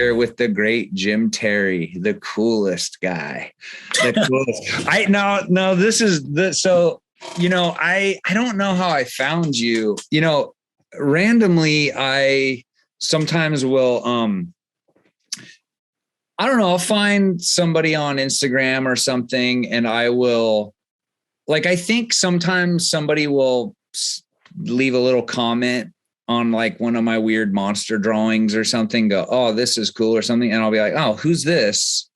here with the great Jim Terry, the coolest guy. The coolest. This is the so I don't know how I found you. Randomly I sometimes will I don't know, I'll find somebody on Instagram or something and I will I think sometimes somebody will leave a little comment on one of my weird monster drawings or something, go, oh, this is cool or something. And I'll be like, oh, who's this?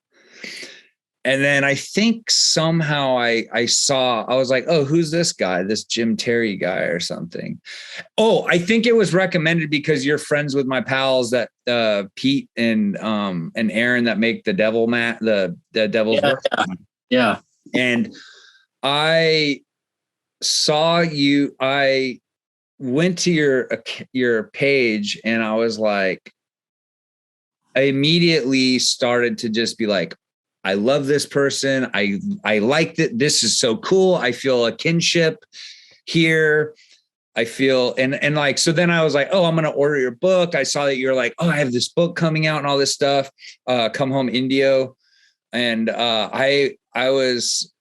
And then I think somehow I was like, oh, who's this guy? This Jim Terry guy or something. Oh, I think it was recommended because you're friends with my pals that Pete and Aaron that make the devil the devil's work. Yeah. And I saw you, I went to your page and I was like, I immediately started to just be like, I love this person. I like that. This is so cool. I feel a kinship here. I feel, and so then I was like, oh, I'm going to order your book. I saw that you're like, oh, I have this book coming out and all this stuff. Come Home Indio. And I was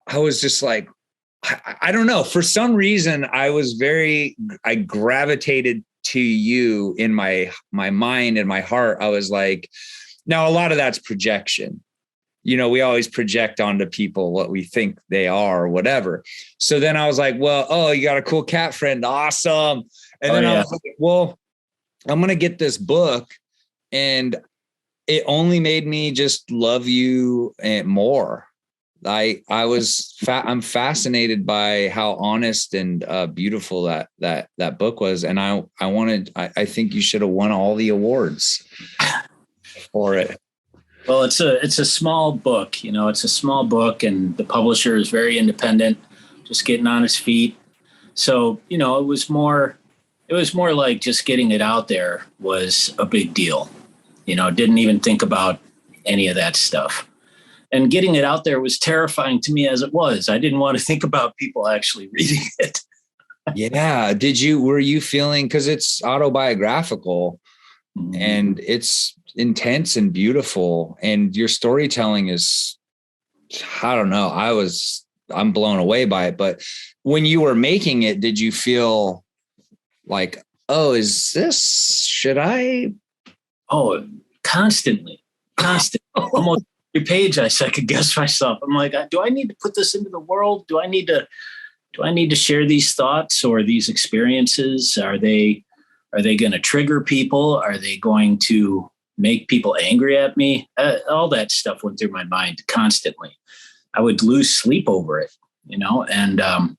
just like, I don't know. For some reason, I gravitated to you in my mind and my heart. I was like, now a lot of that's projection. We always project onto people what we think they are or whatever. So then I was like, well, oh, you got a cool cat friend. Awesome. And then I was like, well, I'm going to get this book. And it only made me just love you more. I'm fascinated by how honest and beautiful that book was. And I think you should have won all the awards for it. Well, it's a small book, it's a small book and the publisher is very independent, just getting on his feet. So, it was more like just getting it out there was a big deal, didn't even think about any of that stuff. And getting it out there was terrifying to me as it was. I didn't want to think about people actually reading it. Yeah. Were you feeling, because it's autobiographical and it's intense and beautiful and your storytelling is, I don't know. I'm blown away by it. But when you were making it, did you feel like, oh, should I? Oh, constantly. Almost every page I second guess myself. I'm like, do I need to put this into the world? Do I need to share these thoughts or these experiences? Are they going to trigger people? Are they going to make people angry at me? All that stuff went through my mind constantly. I would lose sleep over it, and,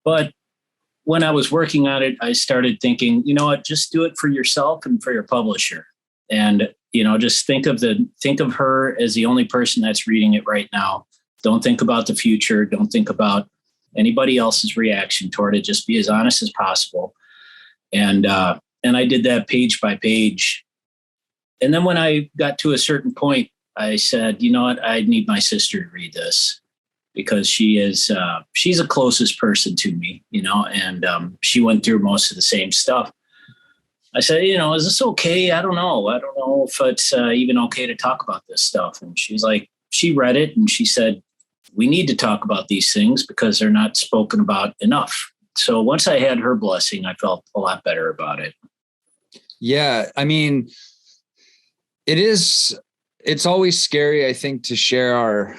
but when I was working on it, I started thinking, you know what, just do it for yourself and for your publisher. And, just think of her as the only person that's reading it right now. Don't think about the future. Don't think about anybody else's reaction toward it. Just be as honest as possible. And I did that page by page. And then when I got to a certain point, I said, you know what, I need my sister to read this because she's the closest person to me, and she went through most of the same stuff. I said, is this okay? I don't know if it's even okay to talk about this stuff. And she's like, she read it and she said, we need to talk about these things because they're not spoken about enough. So once I had her blessing, I felt a lot better about it. Yeah. I mean, it's always scary, I think, to share our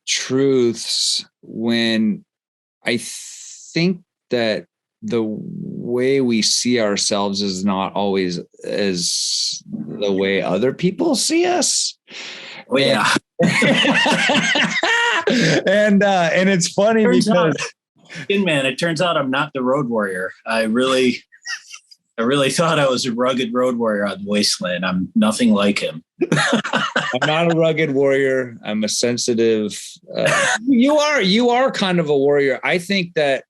truths when I think that the way we see ourselves is not always as the way other people see us. Oh, yeah. And it's funny because Skinman, it turns out I'm not the road warrior. I really thought I was a rugged road warrior on the wasteland. I'm nothing like him. I'm not a rugged warrior. I'm a sensitive. You are kind of a warrior. I think that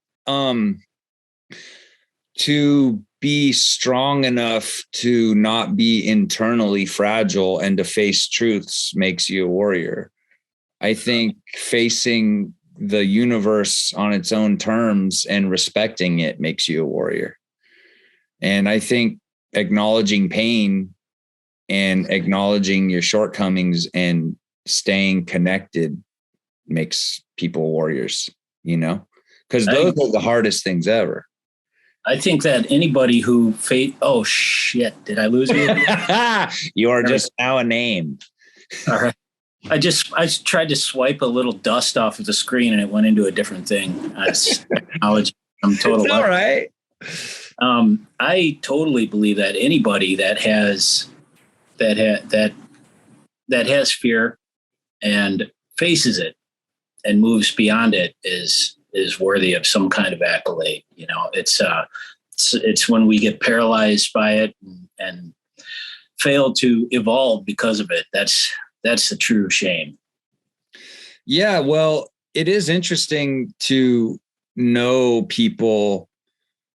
to be strong enough to not be internally fragile and to face truths makes you a warrior. I think facing the universe on its own terms and respecting it makes you a warrior. And I think acknowledging pain and acknowledging your shortcomings and staying connected makes people warriors, because those are the hardest things ever. I think that anybody who oh shit, did I lose you? You are just now a name. All right. I tried to swipe a little dust off of the screen and it went into a different thing. I'm total. It's all right. I totally believe that anybody that has fear and faces it and moves beyond it is worthy of some kind of accolade. It's when we get paralyzed by it and fail to evolve because of it. That's the true shame. Yeah, well, it is interesting to know people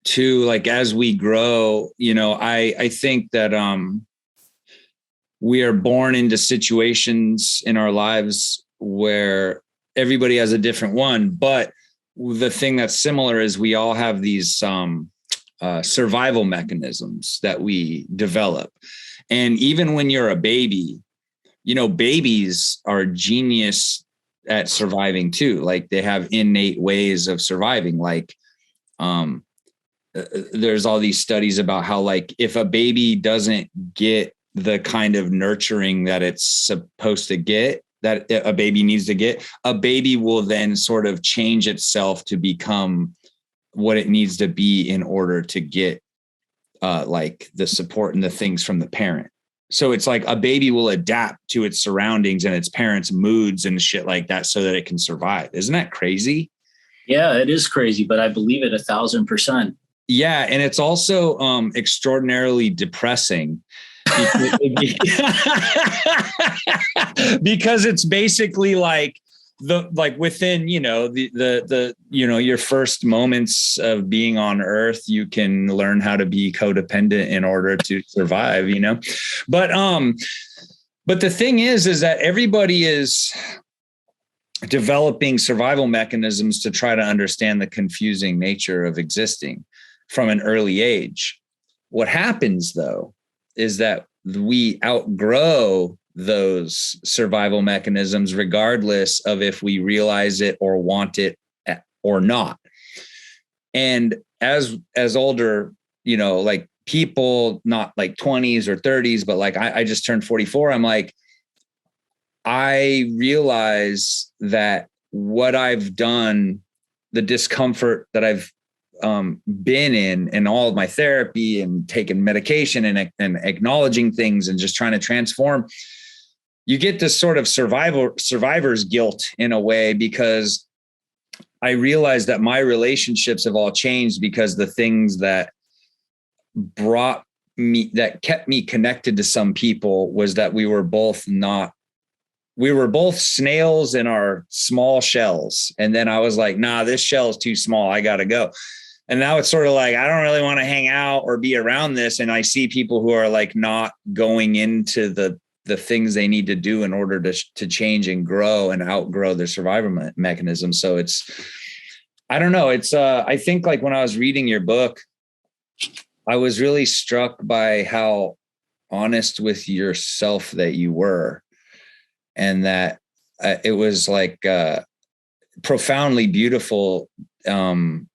too, like as we grow, I think that we are born into situations in our lives where everybody has a different one. But the thing that's similar is we all have these survival mechanisms that we develop. And even when you're a baby, babies are genius at surviving too. Like they have innate ways of surviving. Like there's all these studies about how, like, if a baby doesn't get the kind of nurturing that it's supposed to get, that a baby needs to get, a baby will then sort of change itself to become what it needs to be in order to get like the support and the things from the parent. So it's like a baby will adapt to its surroundings and its parents' moods and shit like that so that it can survive. Isn't that crazy? Yeah, it is crazy, but I believe it 1,000%. Yeah. And it's also extraordinarily depressing because it's basically like within, your first moments of being on earth, you can learn how to be codependent in order to survive, but the thing is that everybody is developing survival mechanisms to try to understand the confusing nature of existing from an early age. What happens though is that we outgrow those survival mechanisms regardless of if we realize it or want it or not. And as older, like people, not like 20s or 30s, but like I just turned 44. I'm like, I realize that what I've done, the discomfort that I've been in and all of my therapy and taking medication and acknowledging things and just trying to transform, you get this sort of survivor's guilt in a way, because I realized that my relationships have all changed because the things that kept me connected to some people was that we were both snails in our small shells. And then I was like, nah, this shell is too small. I got to go. And now it's sort of like, I don't really want to hang out or be around this. And I see people who are like not going into the things they need to do in order to change and grow and outgrow their survival mechanism. So I don't know. I think like when I was reading your book, I was really struck by how honest with yourself that you were. And that it was like profoundly beautiful. Even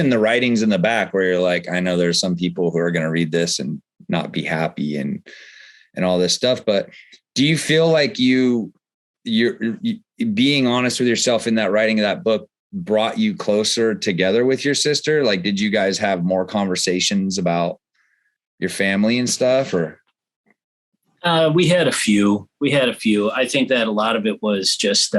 the writings in the back where you're like, I know there's some people who are going to read this and not be happy and all this stuff. But do you feel like you're being honest with yourself in that writing of that book brought you closer together with your sister? Like, did you guys have more conversations about your family and stuff, or? We had a few. I think that a lot of it was just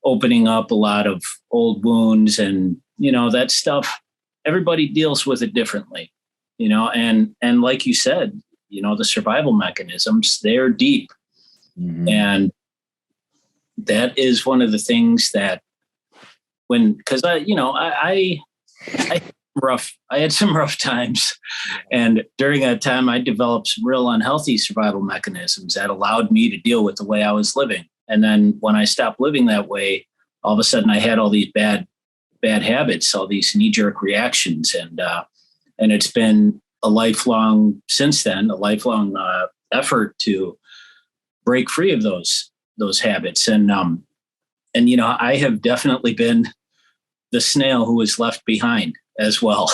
opening up a lot of old wounds, and that stuff. Everybody deals with it differently, and like you said, the survival mechanisms, they're deep, and that is one of the things that because I had some rough times. And during that time, I developed some real unhealthy survival mechanisms that allowed me to deal with the way I was living. And then when I stopped living that way, all of a sudden I had all these bad habits, all these knee-jerk reactions. And it's been a lifelong effort to break free of those habits. And I have definitely been the snail who was left behind as well.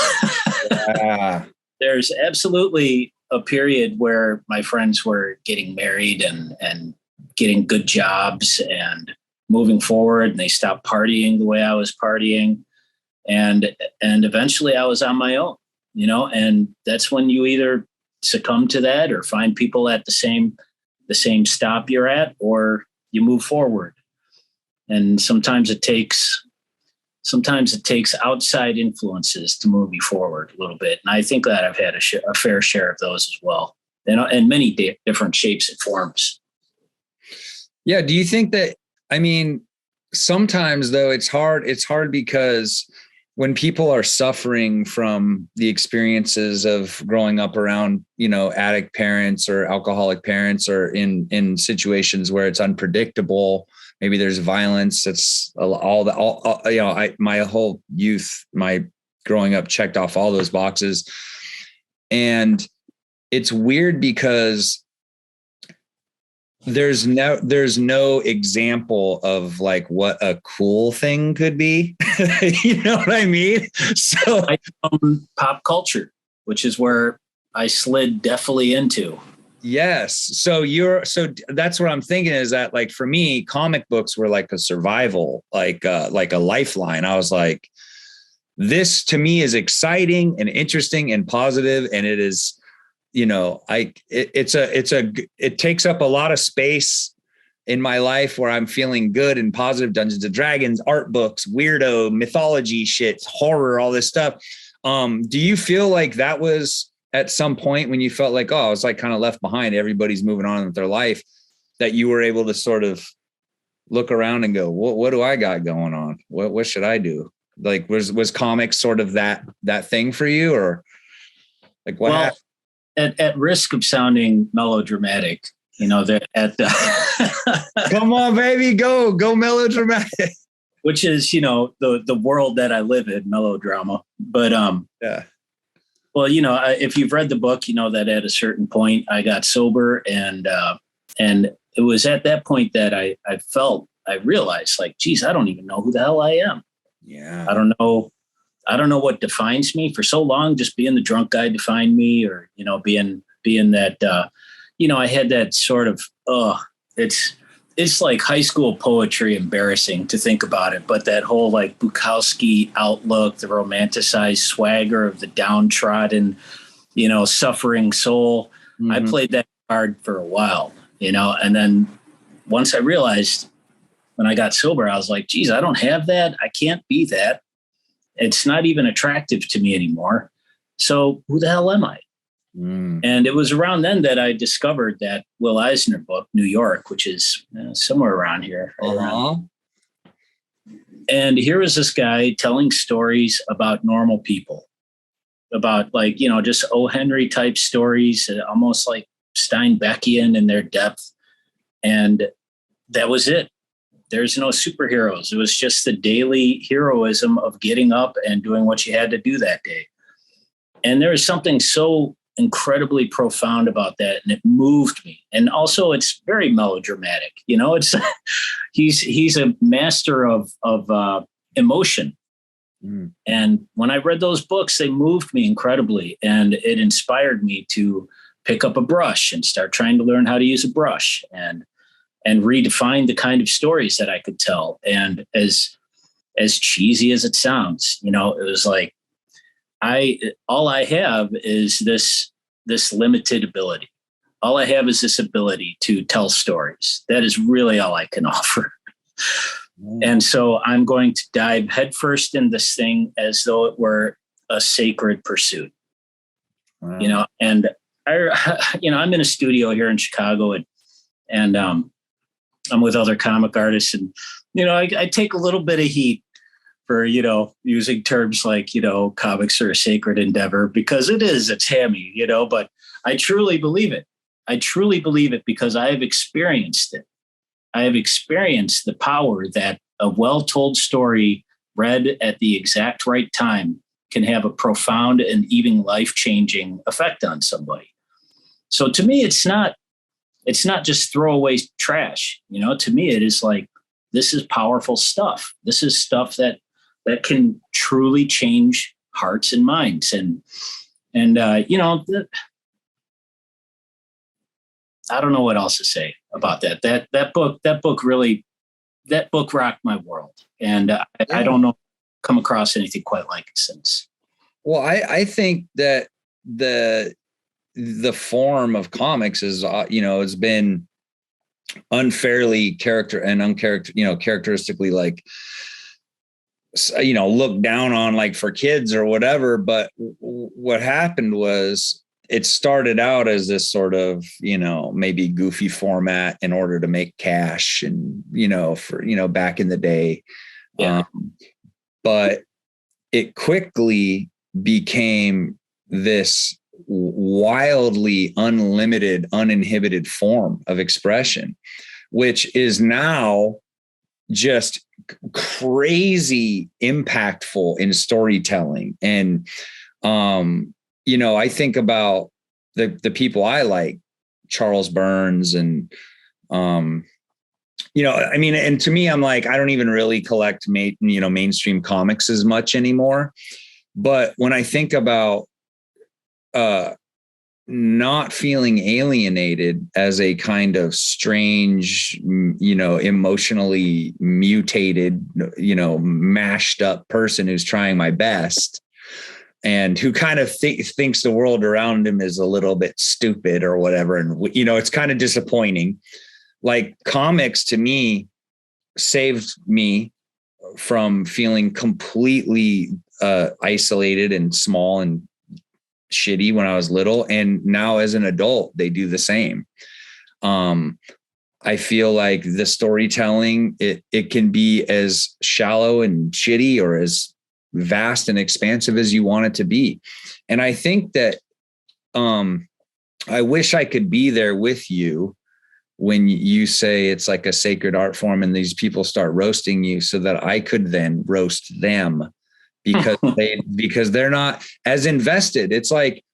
Yeah. There's absolutely a period where my friends were getting married and getting good jobs and moving forward, and they stopped partying the way I was partying. And eventually I was on my own, and that's when you either succumb to that or find people at the same stop you're at, or you move forward. And sometimes it takes outside influences to move you forward a little bit. And I think that I've had a fair share of those as well, in many different shapes and forms. Yeah. Do you think that, sometimes though it's hard because when people are suffering from the experiences of growing up around, addict parents or alcoholic parents, or in situations where it's unpredictable, maybe there's violence. It's my whole youth, my growing up checked off all those boxes. And it's weird because there's no example of like what a cool thing could be. You know what I mean? So pop culture, which is where I slid definitely into. Yes. So that's what I'm thinking, is that, like, for me, comic books were like a survival, like a lifeline. I was like, this to me is exciting and interesting and positive. And it is, it takes up a lot of space in my life where I'm feeling good and positive. Dungeons and Dragons, art books, weirdo mythology shit, horror, all this stuff. Do you feel like that was at some point when you felt like, I was like kind of left behind, everybody's moving on with their life, that you were able to sort of look around and go, what do I got going on? What should I do? Like, was comics sort of that thing for you, or like what happened? At risk of sounding melodramatic, that at the come on, baby, go melodramatic. Which is, the world that I live in, melodrama. But yeah. Well, if you've read the book, that at a certain point I got sober, and it was at that point that I realized, like, geez, I don't even know who the hell I am. Yeah. I don't know what defines me. For so long, just being the drunk guy defined me, or, being that, I had that sort of, it's like high school poetry, embarrassing to think about it. But that whole like Bukowski outlook, the romanticized swagger of the downtrodden, suffering soul. Mm-hmm. I played that card for a while, and then once I realized when I got sober, I was like, geez, I don't have that. I can't be that. It's not even attractive to me anymore. So who the hell am I? Mm. And it was around then that I discovered that Will Eisner book, New York, which is somewhere around here. Uh-huh. And here was this guy telling stories about normal people, about just O. Henry type stories, almost like Steinbeckian in their depth. And that was it. There's no superheroes. It was just the daily heroism of getting up and doing what you had to do that day. And there is something so incredibly profound about that, and it moved me. And also, it's very melodramatic. It's he's a master of emotion. Mm. And when I read those books, they moved me incredibly, and it inspired me to pick up a brush and start trying to learn how to use a brush and redefine the kind of stories that I could tell. And as cheesy as it sounds, it was like, all I have is this limited ability. All I have is this ability to tell stories. That is really all I can offer. Mm. And so I'm going to dive headfirst in this thing as though it were a sacred pursuit. Wow. And I'm in a studio here in Chicago, and I'm with other comic artists, and, I take a little bit of heat for, using terms like, comics are a sacred endeavor, because it's hammy, but I truly believe it. I truly believe it because I have experienced it. I have experienced the power that a well-told story read at the exact right time can have a profound and even life-changing effect on somebody. So to me, it's not just throwaway trash. To me, it is like, this is powerful stuff. This is stuff that can truly change hearts and minds. And I don't know what else to say about that. That book rocked my world. And I don't know, come across anything quite like it since. Well, I think that the form of comics is, it's been unfairly characteristically like, looked down on, like for kids or whatever. But what happened was, it started out as this sort of, maybe goofy format in order to make cash and, back in the day. Yeah. But it quickly became this wildly unlimited, uninhibited form of expression, which is now just crazy impactful in storytelling. And, I think about the people I like, Charles Burns and, and to me, I'm like, I don't even really collect mainstream comics as much anymore. But when I think about not feeling alienated as a kind of strange, emotionally mutated, mashed up person who's trying my best and who kind of thinks the world around him is a little bit stupid or whatever. And, it's kind of disappointing. Like, comics to me saved me from feeling completely isolated and small and shitty when I was little. And now as an adult, they do the same. I feel like the storytelling, it can be as shallow and shitty or as vast and expansive as you want it to be. And I think that I wish I could be there with you when you say it's like a sacred art form and these people start roasting you, so that I could then roast them because they're not as invested. It's like,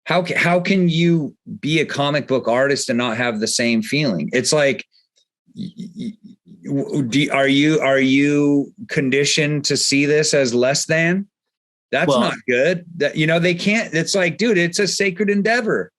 how can you be a comic book artist and not have the same feeling? It's like, are you conditioned to see this as less than? That's not good. That, they can't. It's like, dude, it's a sacred endeavor.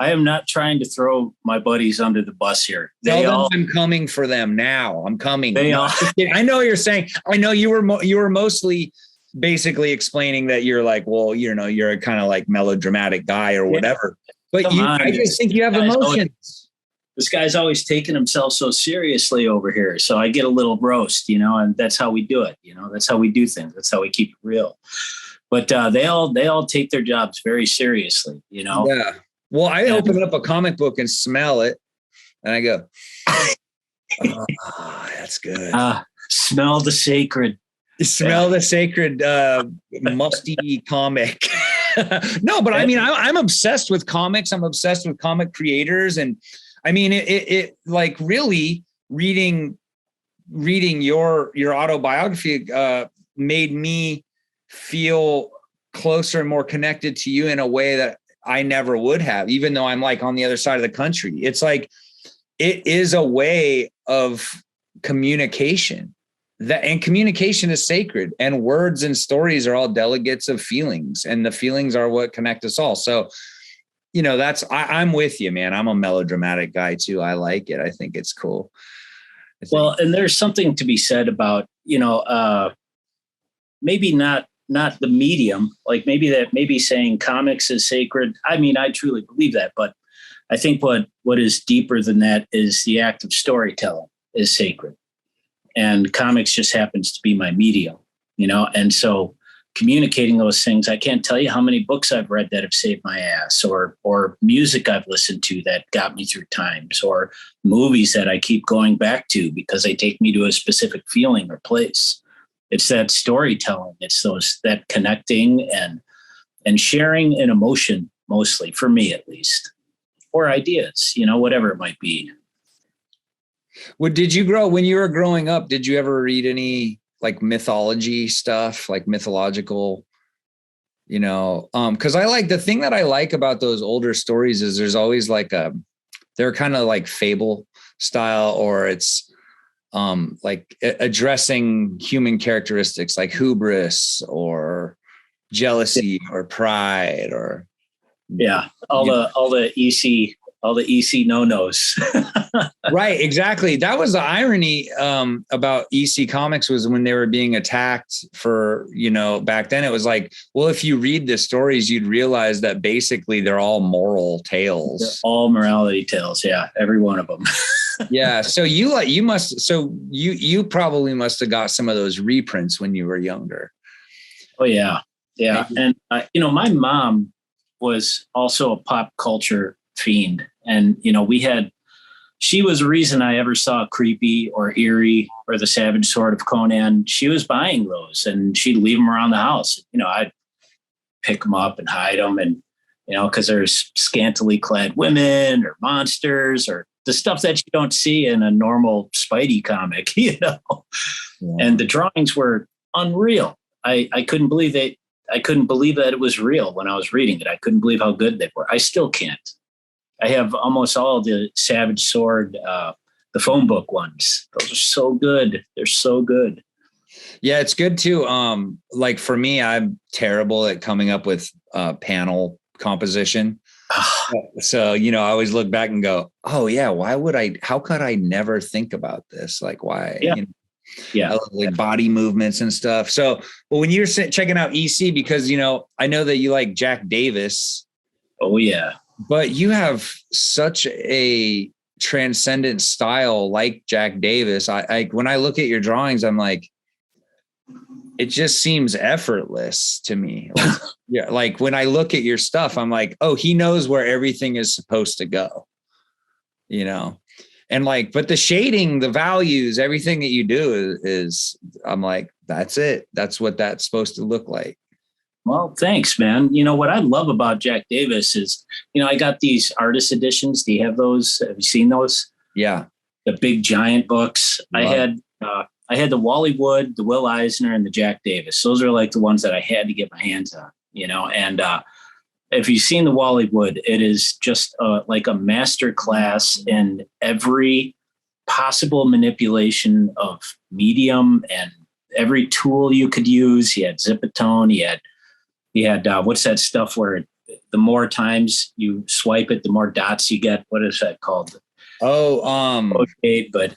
I am not trying to throw my buddies under the bus here. I'm coming for them now. I'm coming. I know what you're saying. I know you were mostly basically explaining that you're like, well, you're a kind of like melodramatic guy or whatever. But I just think you have emotions. This guy's always taking himself so seriously over here. So I get a little roast, and that's how we do it. That's how we do things. That's how we keep it real. But they all take their jobs very seriously, Yeah. Well, I open up a comic book and smell it, and I go, oh, that's good. Smell the sacred. Smell the sacred, musty comic. No, but I mean, I'm obsessed with comics. I'm obsessed with comic creators. And I mean, it like really reading your autobiography made me feel closer and more connected to you in a way that I never would have, even though I'm like on the other side of the country. It's like, it is a way of communication. And communication is sacred, and words and stories are all delegates of feelings, and the feelings are what connect us all. So, I'm with you, man. I'm a melodramatic guy too. I like it. I think it's cool. Well, and there's something to be said about, maybe not the medium, like maybe saying comics is sacred. I mean, I truly believe that, but I think what is deeper than that is the act of storytelling is sacred. And comics just happens to be my medium, and so communicating those things, I can't tell you how many books I've read that have saved my ass, or music I've listened to that got me through times, or movies that I keep going back to because they take me to a specific feeling or place. It's that storytelling. It's that connecting and sharing an emotion, mostly for me at least, or ideas, whatever it might be. When you were growing up, did you ever read any like mythology stuff, like mythological Because I like the thing that I like about those older stories is there's always like they're kind of like fable style, or it's like addressing human characteristics like hubris or jealousy or pride or all the EC no-nos. Right, exactly. That was the irony about EC Comics, was when they were being attacked for, back then it was like, well, if you read the stories, you'd realize that basically they're all moral tales. They're all morality tales. Yeah, every one of them. Yeah. So you probably must have got some of those reprints when you were younger. Oh yeah. Yeah. And my mom was also a pop culture fiend, and she was the reason I ever saw Creepy or Eerie or The Savage Sword of Conan. She was buying those, and she'd leave them around the house. I'd pick them up and hide them, and because there's scantily clad women or monsters or the stuff that you don't see in a normal Spidey comic, Yeah. And the drawings were unreal. I couldn't believe I couldn't believe that it was real when I was reading it. I couldn't believe how good they were. I still can't. I have almost all the Savage Sword, the phone book ones. Those are so good. They're so good. Yeah, it's good too. Like for me, I'm terrible at coming up with panel composition. So, I always look back and go, oh yeah, how could I never think about this? Like why? Yeah. I love like body movements and stuff. So, well, when you're checking out EC, because, I know that you like Jack Davis. Oh yeah. But you have such a transcendent style like Jack Davis. I when I look at your drawings, I'm like, it just seems effortless to me. Yeah, like when I look at your stuff, I'm like, oh, he knows where everything is supposed to go, and like, but the shading, the values, everything that you do is I'm like, that's it. That's what that's supposed to look like. Well, thanks, man. What I love about Jack Davis is, I got these artist editions. Do you have those? Have you seen those? Yeah. The big giant books. I had the Wally Wood, the Will Eisner, and the Jack Davis. Those are like the ones that I had to get my hands on, and if you've seen the Wally Wood, it is just like a master class in every possible manipulation of medium and every tool you could use. He had Zipatone. He had what's that stuff where the more times you swipe it, the more dots you get. What is that called? Okay, but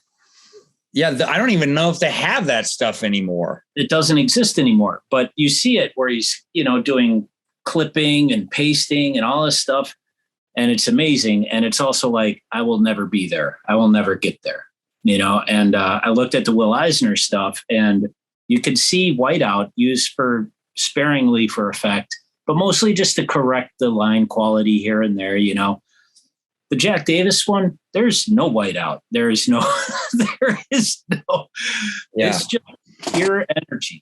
yeah, I don't even know if they have that stuff anymore. It doesn't exist anymore, but you see it where he's, doing clipping and pasting and all this stuff. And it's amazing. And it's also like, I will never be there. I will never get there, and I looked at the Will Eisner stuff, and you could see whiteout used sparingly for effect, but mostly just to correct the line quality here and there. The Jack Davis one, there's no whiteout. It's just pure energy.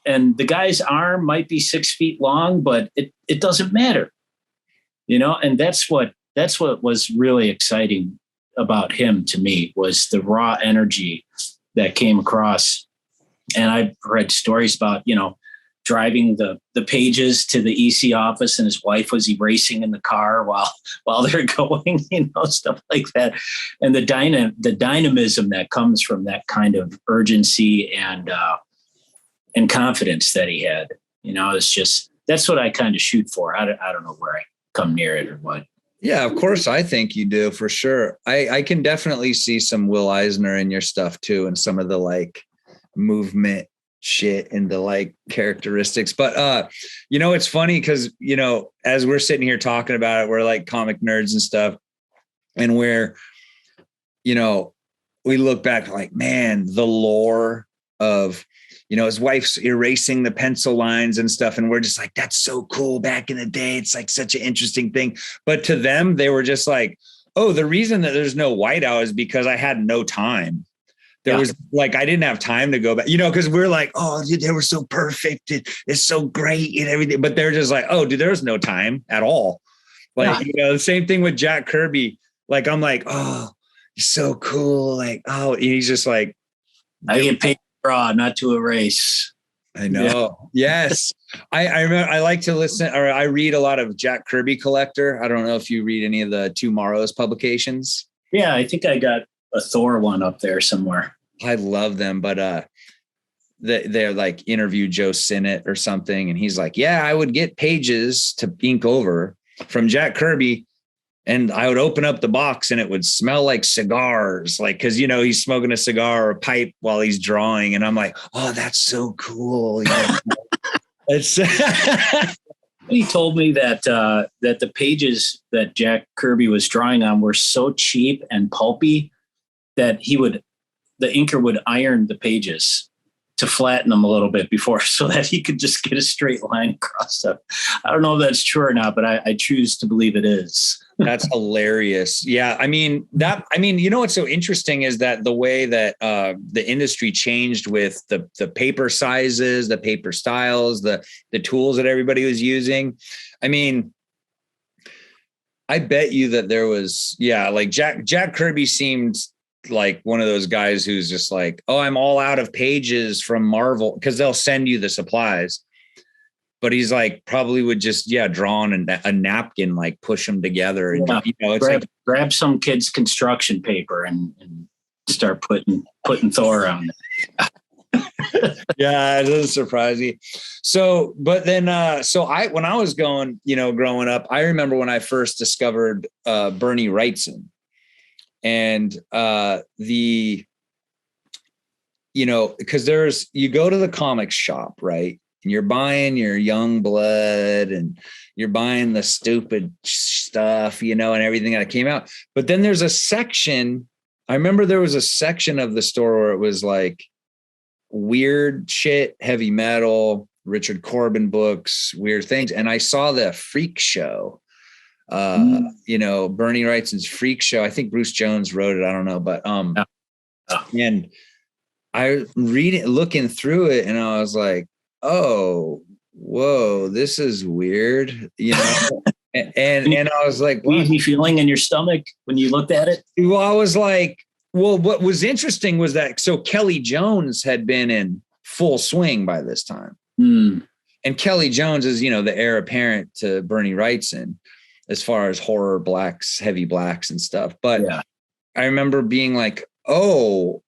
And the guy's arm might be 6 feet long, but it doesn't matter, and that's what was really exciting about him to me, was the raw energy that came across. And I've read stories about, driving the pages to the EC office, and his wife was erasing in the car while they're going, stuff like that. And the dynamism that comes from that kind of urgency and confidence that he had, it's just, that's what I kind of shoot for. I don't know where I come near it or what. Yeah, of course. I think you do, for sure. I can definitely see some Will Eisner in your stuff too, and some of the like movement shit and the like characteristics. But it's funny because as we're sitting here talking about it, we're like comic nerds and stuff, and we're we look back like, man, the lore of his wife's erasing the pencil lines and stuff, and we're just like, that's so cool. Back in the day, it's like such an interesting thing. But to them, they were just like, oh, the reason that there's no whiteout is because I had no time. There was like, I didn't have time to go back, because we're like, oh, dude, they were so perfect. It's so great and everything. But they're just like, oh, dude, there was no time at all. Like, the same thing with Jack Kirby. Like, I'm like, oh, he's so cool. Like, oh, and he's just like, I get paid to draw, not to erase. I know. Yeah. Yes. I remember I like to listen, or I read a lot of Jack Kirby Collector. I don't know if you read any of the Tomorrow's publications. Yeah, I think I got a Thor one up there somewhere. I love them, but they're like interview Joe Sinnott or something, and he's like, yeah, I would get pages to ink over from Jack Kirby, and I would open up the box and it would smell like cigars, like, because he's smoking a cigar or a pipe while he's drawing, and I'm like, oh, that's so cool. It's He told me that that the pages that Jack Kirby was drawing on were so cheap and pulpy that the inker would iron the pages to flatten them a little bit before, so that he could just get a straight line across them. I don't know if that's true or not, but I choose to believe it is. That's hilarious. Yeah. What's so interesting is that the way that the industry changed with the paper sizes, the paper styles, the tools that everybody was using. I mean, I bet you that there was, like Jack Kirby seemed like one of those guys who's just like, oh, I'm all out of pages from Marvel, because they'll send you the supplies. But he's like, probably would just, draw on a napkin, like push them together. And, it's grab some kid's construction paper and start putting Thor on it. Yeah, it doesn't surprise me. So, but then, when I was growing up, I remember when I first discovered Bernie Wrightson, and because you go to the comic shop, right? And you're buying your Young Blood and you're buying the stupid stuff, and everything that came out. But then there's a section. I remember there was a section of the store where it was like weird shit, heavy metal, Richard Corbin books, weird things. And I saw the Freak Show, Bernie Wrightson's Freak Show. I think Bruce Jones wrote it. I don't know, but and I looking through it, and I was like, oh, whoa, this is weird, and I was like, easy feeling in your stomach when you looked at it. Well, I was like, what was interesting was that Kelly Jones had been in full swing by this time, and Kelly Jones is the heir apparent to Bernie Wrightson as far as horror blacks, heavy blacks and stuff. But I remember being like, oh,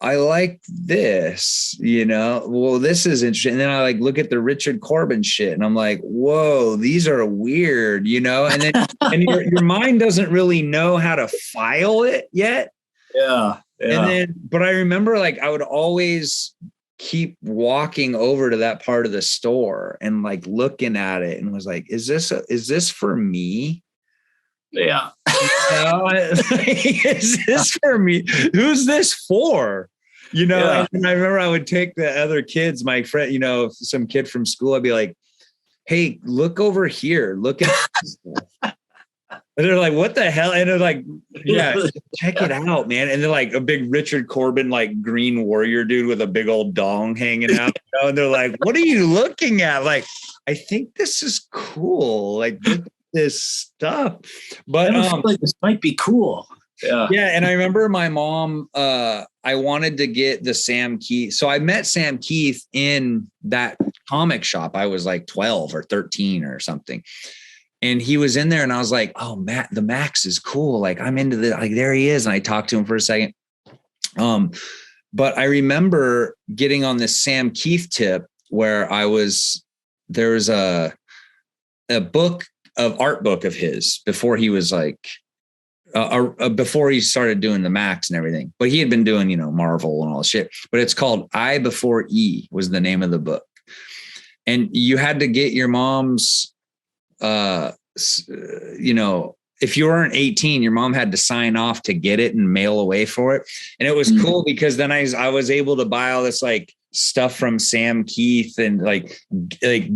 I like this, well, this is interesting. And then I look at the Richard Corbin shit, and I'm like, whoa, these are weird, and then and your mind doesn't really know how to file it yet. Yeah. And then, but I remember I would always keep walking over to that part of the store and looking at it and was like, is this for me? Yeah. Is this for me? Who's this for? And I remember I would take the other kids, my friend, some kid from school, I'd be like, hey, look over here. Look at this stuff. And they're like, what the hell? And they're like, yeah, check it out, man. And they're like a big Richard Corbin, Green Warrior dude with a big old dong hanging out. And they're like, what are you looking at? I think this is cool. Look at this stuff. But I feel like this might be cool. Yeah. And I remember my mom, I wanted to get the Sam Keith. So I met Sam Keith in that comic shop. I was 12 or 13 or something. And he was in there, and I was like, oh, Matt, the Max is cool. I'm into the, there he is. And I talked to him for a second. But I remember getting on this Sam Keith tip where there was a art book of his before he was before he started doing the Max and everything, but he had been doing, Marvel and all this shit, but it's called I Before E was the name of the book. And you had to get your mom's, if you weren't 18, your mom had to sign off to get it and mail away for it. And it was cool because then I was able to buy all this stuff from Sam Keith and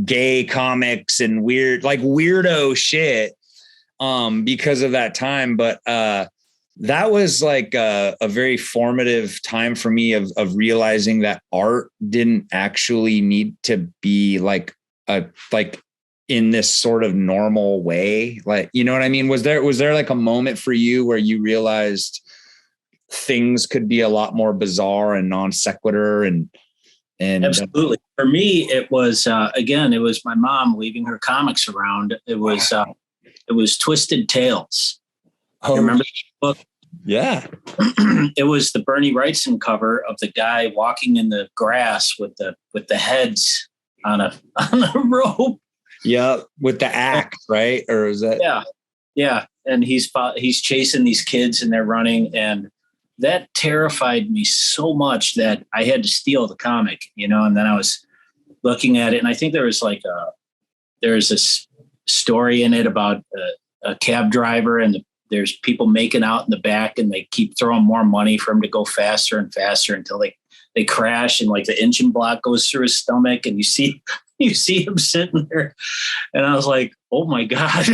gay comics and weirdo shit because of that time. But that was a very formative time for me of realizing that art didn't actually need to be in this sort of normal way. You know what I mean? Was there a moment for you where you realized things could be a lot more bizarre and non sequitur and And absolutely. For me, it was, again, it was my mom leaving her comics around. It was Twisted Tales. You remember the book? Yeah. It was the Bernie Wrightson cover of the guy walking in the grass with the heads on a rope. Yeah, with the axe, right? Or is that? Yeah. And he's chasing these kids and they're running, and that terrified me so much that I had to steal the comic, and then I was looking at it, and I think there was there's this story in it about a cab driver, and there's people making out in the back, and they keep throwing more money for him to go faster and faster until they crash, and like the engine block goes through his stomach, and you see him sitting there, and I was like, oh my God.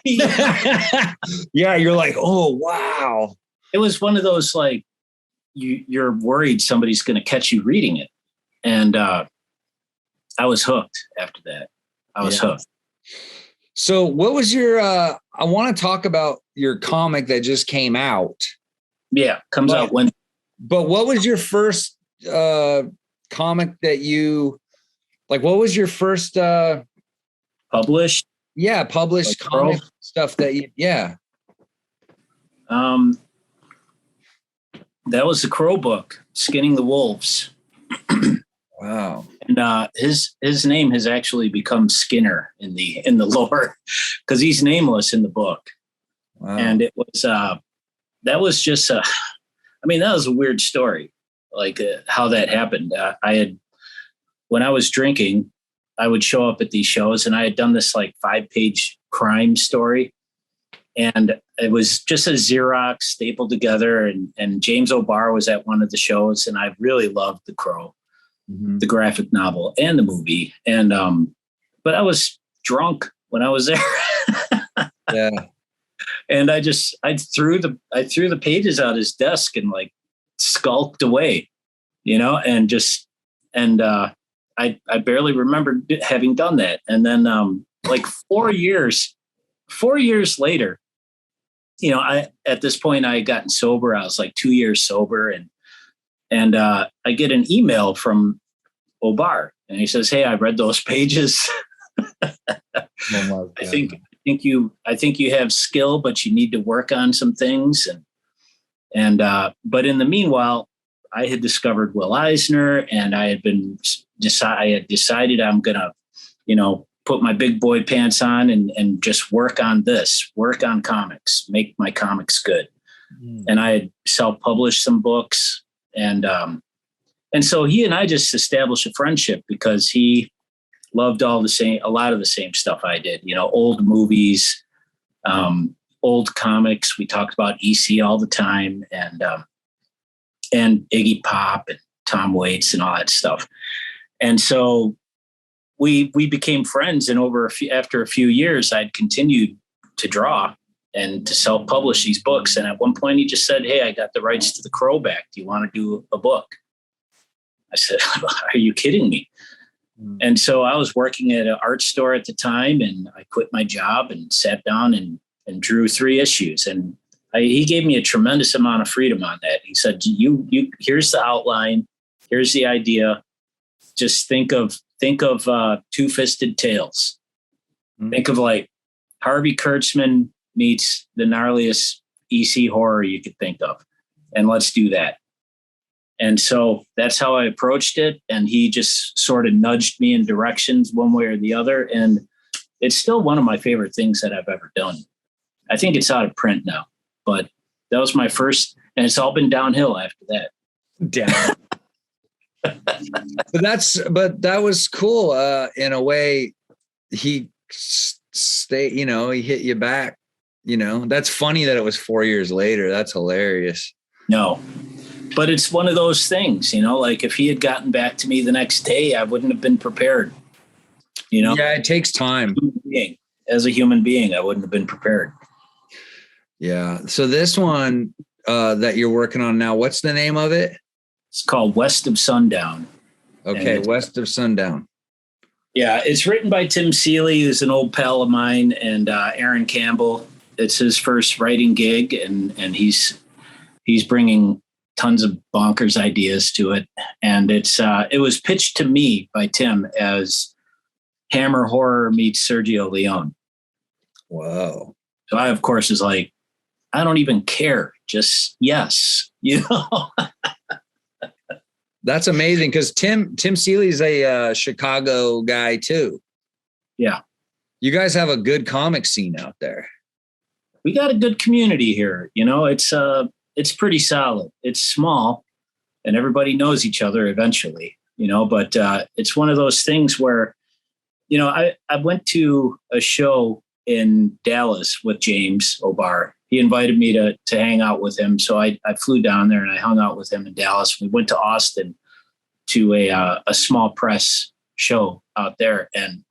Yeah, you're like, oh wow. It was one of those, like, you're worried somebody's going to catch you reading it. And I was hooked after that. I was hooked. So what was your, I want to talk about your comic that just came out. Yeah, comes out when. But what was your first comic that you, like, what was your first published? Yeah, published like comic stuff that you, yeah. That was the Crow book, Skinning the Wolves. Wow. And his name has actually become Skinner in the lore, because he's nameless in the book. Wow. And it was that was just that was a weird story, like how that happened. When I was drinking, I would show up at these shows, and I had done this like 5-page crime story. And it was just a Xerox stapled together. And James O'Barr was at one of the shows, and I really loved The Crow, the graphic novel and the movie. And but I was drunk when I was there. Yeah. And I threw the pages out his desk and like skulked away, and I barely remembered having done that. And then like 4 years later, at this point I had gotten sober. I was like 2 years sober, and I get an email from O'Barr, and he says, "Hey, I read those pages. I think you have skill, but you need to work on some things." But in the meanwhile, I had discovered Will Eisner, and I had decided I'm gonna, put my big boy pants on and just work on comics, make my comics good. And I had self-published some books, and so he and I just established a friendship because he loved a lot of the same stuff I did, old movies, old comics. We talked about EC all the time, and Iggy Pop and Tom Waits and all that stuff. And so we became friends, and after a few years, I'd continued to draw and to self-publish these books. And at one point he just said, "Hey, I got the rights to The Crow back. Do you want to do a book?" I said, "Are you kidding me?" And so I was working at an art store at the time, and I quit my job and sat down and drew 3 issues. And he gave me a tremendous amount of freedom on that. He said, "You here's the outline. Here's the idea. Just think of Two-Fisted Tales. Think of like Harvey Kurtzman meets the gnarliest EC horror you could think of, and let's do that." And so that's how I approached it. And he just sort of nudged me in directions one way or the other. And it's still one of my favorite things that I've ever done. I think it's out of print now, but that was my first, and it's all been downhill after that. Down. But that was cool. In a way, he he hit you back. That's funny that it was 4 years later. That's hilarious. No, but it's one of those things, like if he had gotten back to me the next day, I wouldn't have been prepared. Yeah, it takes time. As a human being, I wouldn't have been prepared. Yeah. So this one that you're working on now, what's the name of it? It's called West of Sundown. Okay, West of Sundown. Yeah, it's written by Tim Seeley, who's an old pal of mine, and Aaron Campbell. It's his first writing gig, and he's bringing tons of bonkers ideas to it. And it was pitched to me by Tim as Hammer horror meets Sergio Leone. Whoa. So I, of course, is like, I don't even care. Just yes, That's amazing because Tim Seeley's a Chicago guy too. Yeah. You guys have a good comic scene out there. We got a good community here. It's pretty solid. It's small and everybody knows each other eventually, but it's one of those things where, I went to a show in Dallas with James O'Barr. He invited me to hang out with him. So I flew down there and I hung out with him in Dallas. We went to Austin to a small press show out there. And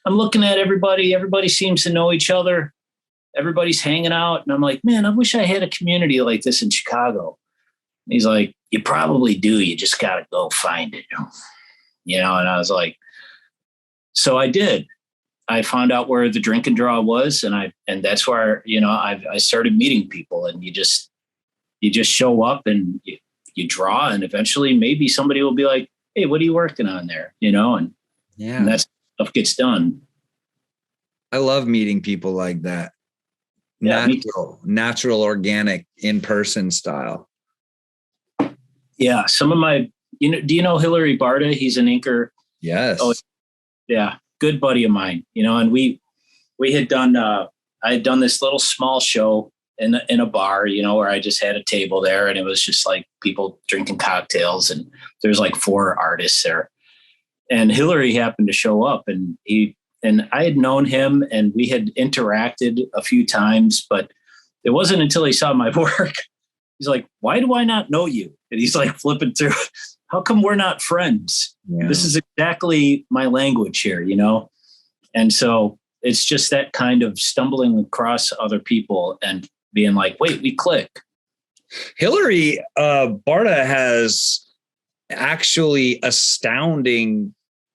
I'm looking at everybody. Everybody seems to know each other. Everybody's hanging out. And I'm like, man, I wish I had a community like this in Chicago. And he's like, you probably do. You just got to go find it. And I was like, so I did. I found out where the drink and draw was, and that's where I started meeting people, and you just show up and you draw, and eventually maybe somebody will be like, "Hey, what are you working on there?" And that stuff gets done. I love meeting people like that. Yeah, natural, organic, in-person style. Yeah, some of my, do you know Hillary Barta? He's an inker. Yes. Oh, yeah. Good buddy of mine, and we had done, I had done this little small show in a bar, where I just had a table there and it was just like people drinking cocktails and there's like 4 artists there. And Hillary happened to show up and I had known him and we had interacted a few times, but it wasn't until he saw my work. He's like, why do I not know you? And he's like flipping through. How come we're not friends? Yeah. This is exactly my language here, And so it's just that kind of stumbling across other people and being like, wait, we click. Hillary Barta has actually astounding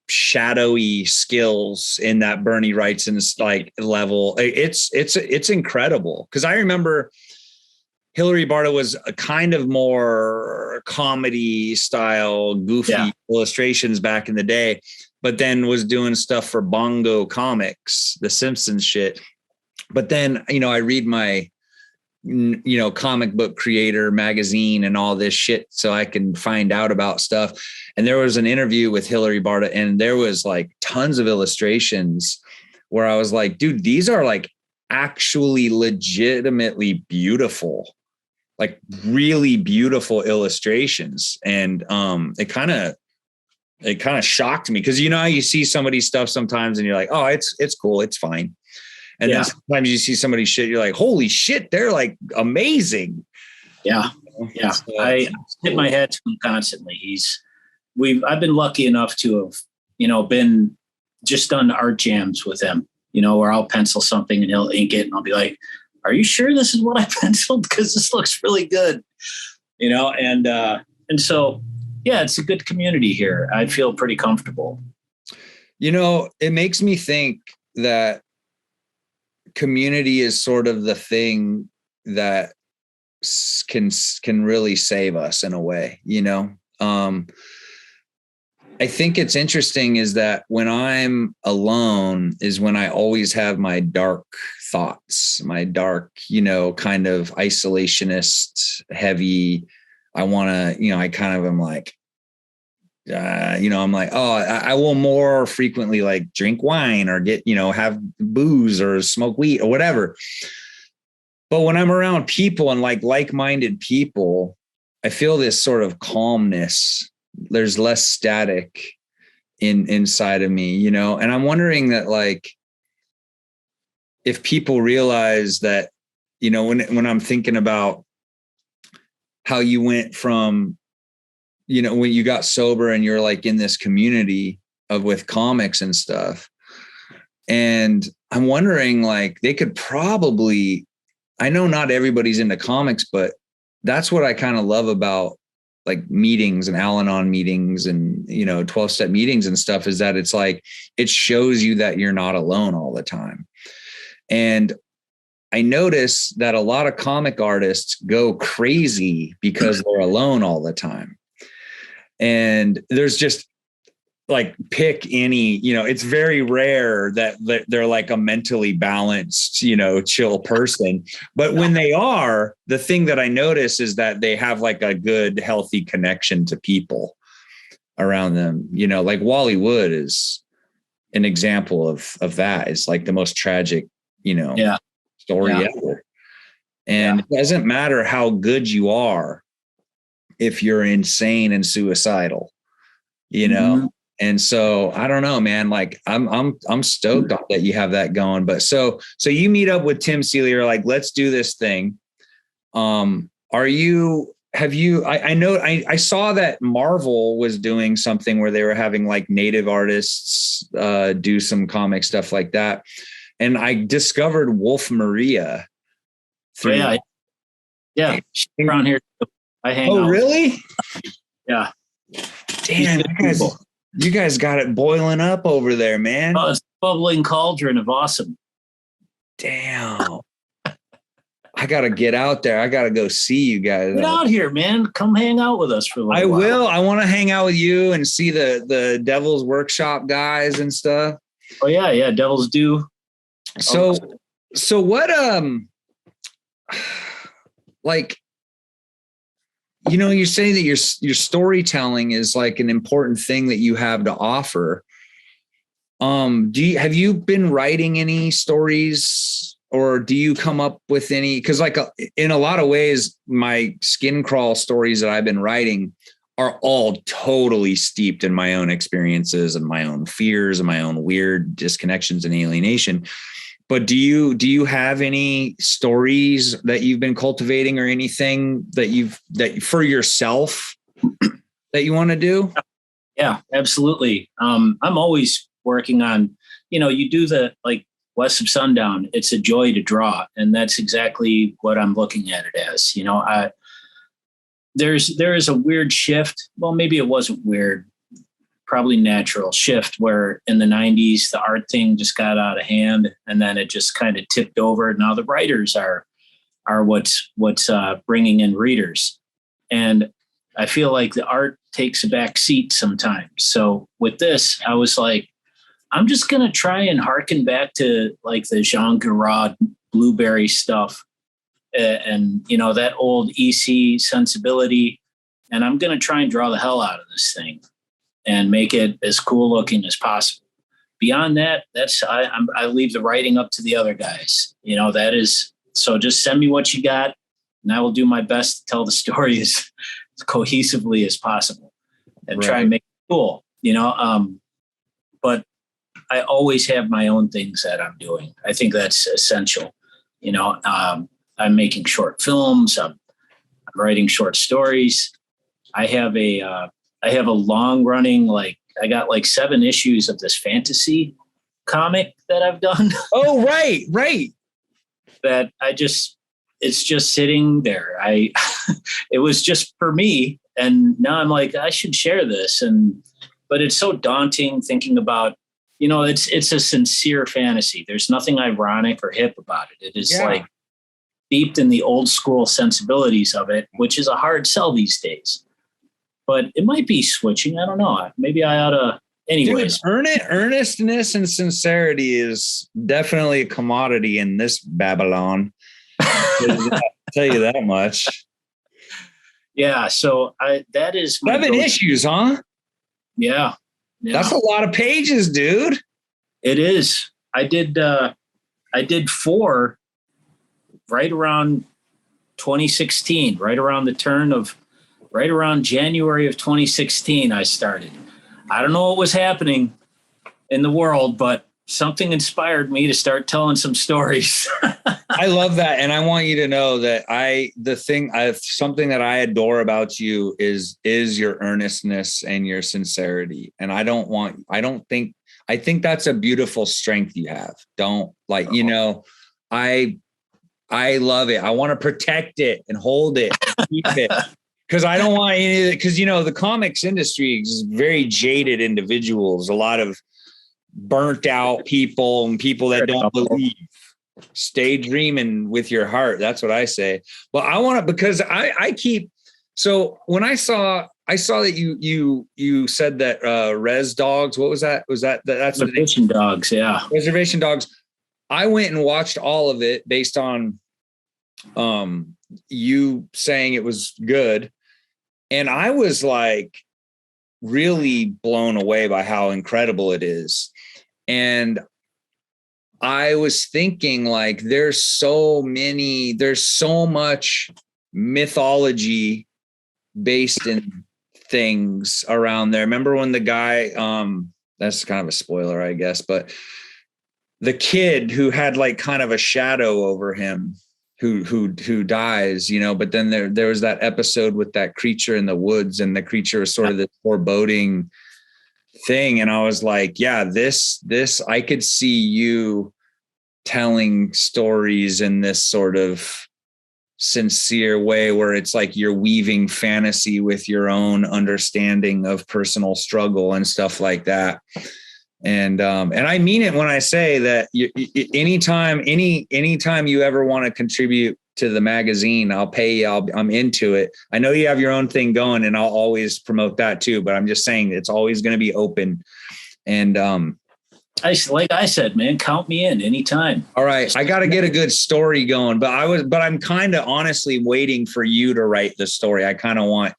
shadowy skills in that Bernie Wrightson's like level. It's incredible. Cause I remember Hillary Barta was a kind of more comedy style, goofy illustrations back in the day, but then was doing stuff for Bongo Comics, the Simpsons shit. But then, I read my, comic book creator magazine and all this shit so I can find out about stuff. And there was an interview with Hillary Barta and there was like tons of illustrations where I was like, dude, these are like actually legitimately beautiful. Like really beautiful illustrations. And it kind of shocked me because how you see somebody's stuff sometimes and you're like, oh, it's cool, it's fine. And then sometimes you see somebody's shit, you're like, holy shit, they're like amazing. Yeah. Yeah. So, I hit my head to him constantly. I've been lucky enough to have, been just done art jams with him, where I'll pencil something and he'll ink it and I'll be like, are you sure this is what I penciled? Because this looks really good, and so, yeah, it's a good community here. I feel pretty comfortable. It makes me think that community is sort of the thing that can really save us in a way, I think it's interesting is that when I'm alone is when I always have my dark thoughts, my dark, kind of isolationist, heavy. I want to, I kind of am like, I'm like, oh, I will more frequently like drink wine or get, have booze or smoke weed or whatever. But when I'm around people and like-minded people, I feel this sort of calmness. There's less static inside of me, and I'm wondering that like, if people realize that, when I'm thinking about how you went from, when you got sober and you're like in this community with comics and stuff. And I'm wondering like, they could probably, I know not everybody's into comics, but that's what I kind of love about like meetings and Al-Anon meetings and, 12-step meetings and stuff is that it's like, it shows you that you're not alone all the time. And I notice that a lot of comic artists go crazy because they're alone all the time. And there's just like, pick any, it's very rare that they're like a mentally balanced, chill person. But when they are, the thing that I notice is that they have like a good, healthy connection to people around them. Like Wally Wood is an example of that. It's like the most tragic, story ever. And it doesn't matter how good you are if you're insane and suicidal, Mm-hmm. And so I don't know, man, like I'm stoked that you have that going. But so you meet up with Tim Seeley, you're like, let's do this thing. I saw that Marvel was doing something where they were having like native artists do some comic stuff like that. And I discovered Wolf Maria. Yeah. She's around here. I hang out. Oh, really? Yeah. Damn, you guys got it boiling up over there, man. Oh, it's a bubbling cauldron of awesome. Damn. I got to get out there. I got to go see you guys. Get out here, man. Come hang out with us for a little while. I will. I want to hang out with you and see the Devil's Workshop guys and stuff. Oh, yeah. Devil's Due. So what, like, you're saying that your storytelling is like an important thing that you have to offer. Have you been writing any stories, or do you come up with any? Because like in a lot of ways, my skin crawl stories that I've been writing are all totally steeped in my own experiences and my own fears and my own weird disconnections and alienation. But do you have any stories that you've been cultivating, or anything that for yourself that you want to do? Yeah, absolutely. I'm always working on, you do the, like, West of Sundown. It's a joy to draw. And that's exactly what I'm looking at it as. There is a weird shift. Well, maybe it wasn't weird, probably natural shift, where in the 90s, the art thing just got out of hand, and then it just kind of tipped over. Now the writers are what's bringing in readers. And I feel like the art takes a back seat sometimes. So with this, I was like, I'm just going to try and harken back to like the Jean Giraud Blueberry stuff, and, that old EC sensibility. And I'm going to try and draw the hell out of this thing and make it as cool looking as possible. Beyond that, I leave the writing up to the other guys. So just send me what you got, and I will do my best to tell the story as cohesively as possible and try and make it cool, but I always have my own things that I'm doing. I think that's essential. I'm making short films. I'm writing short stories. I have a long running, like, I got like 7 issues of this fantasy comic that I've done. Oh, right. That it's just sitting there. It was just for me. And now I'm like, I should share this. But it's so daunting thinking about, it's a sincere fantasy. There's nothing ironic or hip about it. It is like steeped in the old school sensibilities of it, which is a hard sell these days. But it might be switching. I don't know. Maybe I ought to. Anyways, dude, earnestness and sincerity is definitely a commodity in this Babylon. I'll tell you that much. Yeah. So that is 7 issues, huh? Yeah. That's a lot of pages, dude. It is. I did 4 right around 2016, right around January of 2016, I started. I don't know what was happening in the world, but something inspired me to start telling some stories. I love that. And I want you to know that something that I adore about you is your earnestness and your sincerity. And I think that's a beautiful strength you have. I love it. I want to protect it and hold it and keep it. Because I don't want any of it. Because, the comics industry is very jaded individuals, a lot of burnt out people and people that don't believe. stay dreaming with your heart. That's what I say. Well, I want to, because I keep, so when I saw that you said that Res Dogs, what was that? That's Reservation Dogs? Yeah. Reservation Dogs. I went and watched all of it based on you saying it was good. And I was like really blown away by how incredible it is. And I was thinking, like, there's so much mythology based in things around there. Remember when the guy, that's kind of a spoiler, I guess, but the kid who had like kind of a shadow over him who dies, you know, but then there was that episode with that creature in the woods, and the creature was sort of this foreboding thing. And I was like, yeah, this, I could see you telling stories in this sort of sincere way, where it's like you're weaving fantasy with your own understanding of personal struggle and stuff like that. And I mean it when I say that anytime you ever want to contribute to the magazine, I'll pay you. I'm into it. I know you have your own thing going, and I'll always promote that too, but I'm just saying it's always going to be open. And like I said, man, count me in anytime. All right. I got to get a good story going, but I'm kind of honestly waiting for you to write the story. I kind of want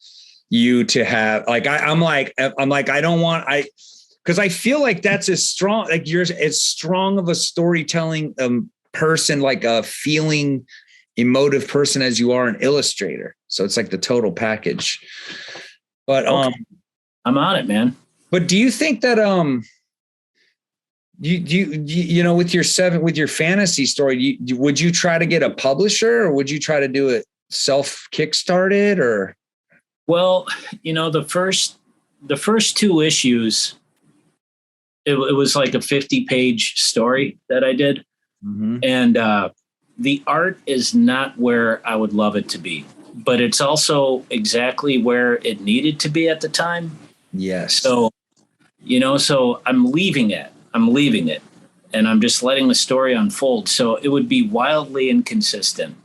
you to have, like, because I feel like that's as strong, like you're as strong of a storytelling person, like a feeling emotive person as you are an illustrator. So it's like the total package. But okay. I'm on it, man. But do you think that you know, with your fantasy story, would you try to get a publisher, or would you try to do it self kickstarted? Or, well, you know, the first 2 issues, it was like a 50-page story that I did. Mm-hmm. And the art is not where I would love it to be, but it's also exactly where it needed to be at the time. Yes. So, you know, so I'm leaving it, and I'm just letting the story unfold. So it would be wildly inconsistent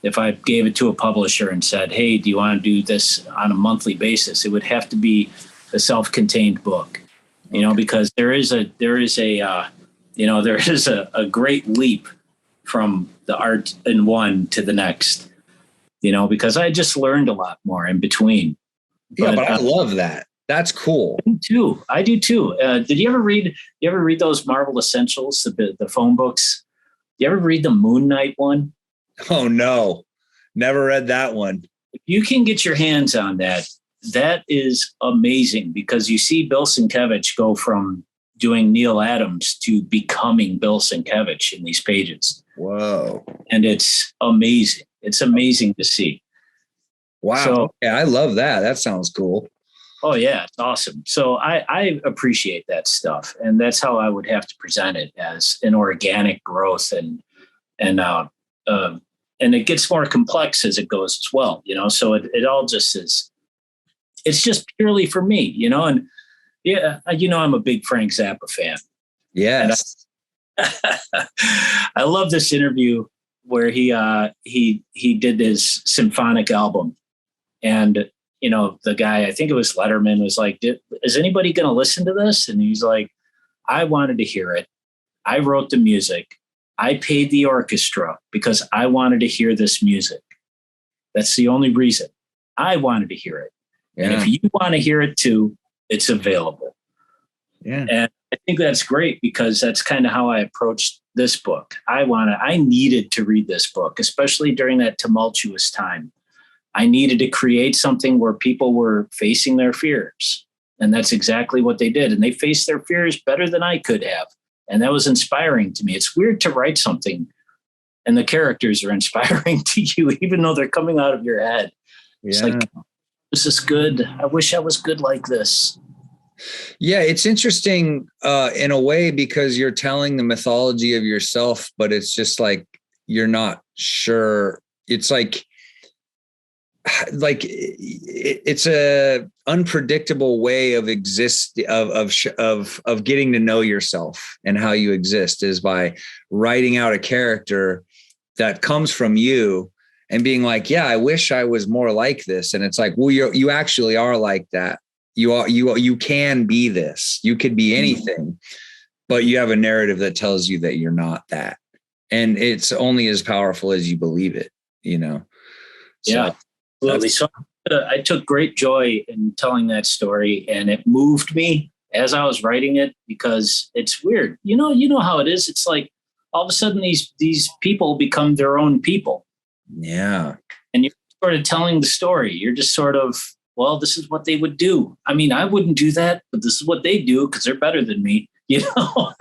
if I gave it to a publisher and said, hey, do you want to do this on a monthly basis? It would have to be a self-contained book, you know, because there is a great leap from the art in one to the next, you know, because I just learned a lot more in between. Yeah, but I love that. That's cool. I do too. Did you ever read those Marvel Essentials, the phone books? Did you ever read the Moon Knight one? Oh no, never read that one. If you can get your hands on that, that is amazing, because you see Bill Sienkiewicz go from doing Neil Adams to becoming Bill Sienkiewicz in these pages. Whoa. And it's amazing. It's amazing to see. Wow. So, yeah, I love that. That sounds cool. Oh yeah, it's awesome. So I appreciate that stuff, and that's how I would have to present it, as an organic growth, and it gets more complex as it goes as well, you know. So it all just is. It's just purely for me, you know. And yeah, you know, I'm a big Frank Zappa fan. Yes. I love this interview where he did his symphonic album, and you know, the guy, I think it was Letterman, was like, is anybody going to listen to this? And he's like, I wanted to hear it. I wrote the music. I paid the orchestra because I wanted to hear this music. That's the only reason. I wanted to hear it. Yeah. And if you want to hear it too, it's available. Yeah. And I think that's great, because that's kind of how I approached this book. I needed to read this book, especially during that tumultuous time. I needed to create something where people were facing their fears. And that's exactly what they did. And they faced their fears better than I could have. And that was inspiring to me. It's weird to write something and the characters are inspiring to you, even though they're coming out of your head. Yeah. It's like, this is good. I wish I was good like this. Yeah, it's interesting in a way, because you're telling the mythology of yourself, but it's just like, you're not sure. It's like, like it's a unpredictable way of getting to know yourself and how you exist is by writing out a character that comes from you and being like, yeah, I wish I was more like this. And it's like, well, you actually are like that. You can be this, you could be anything, but you have a narrative that tells you that you're not that. And it's only as powerful as you believe it, you know? So, yeah, absolutely. So I took great joy in telling that story, and it moved me as I was writing it, because it's weird. You know how it is. It's like all of a sudden these people become their own people. Yeah. And you're sort of telling the story. You're just sort of, well, this is what they would do. I mean, I wouldn't do that, but this is what they do because they're better than me, you know?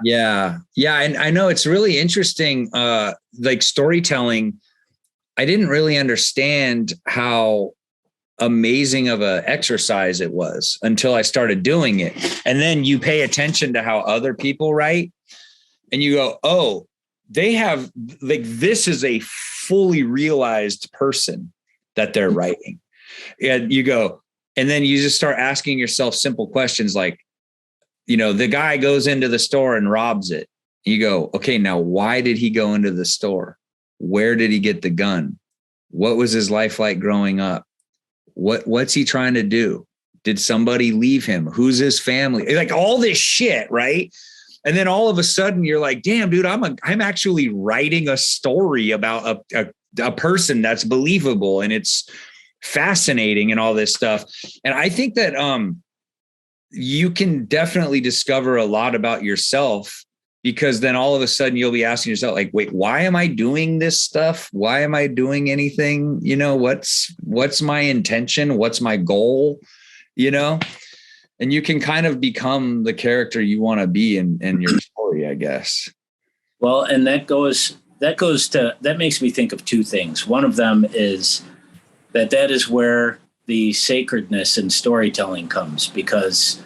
Yeah. Yeah. And I know it's really interesting. Like storytelling, I didn't really understand how amazing of an exercise it was until I started doing it. And then you pay attention to how other people write and you go, oh, they have, like, this is a fully realized person that they're writing. And you go, and then you just start asking yourself simple questions like, you know, the guy goes into the store and robs it. You go, okay, now why did he go into the store? Where did he get the gun? What was his life like growing up? What's he trying to do? Did somebody leave him? Who's his family? Like all this shit, right? And then all of a sudden you're like, damn, dude, I'm actually writing a story about a person that's believable and it's fascinating and all this stuff. And I think that you can definitely discover a lot about yourself, because then all of a sudden you'll be asking yourself, like, wait, why am I doing this stuff? Why am I doing anything? You know, what's my intention? What's my goal? You know? And you can kind of become the character you want to be in your story, I guess. Well, and that makes me think of two things. One of them is that is where the sacredness in storytelling comes, because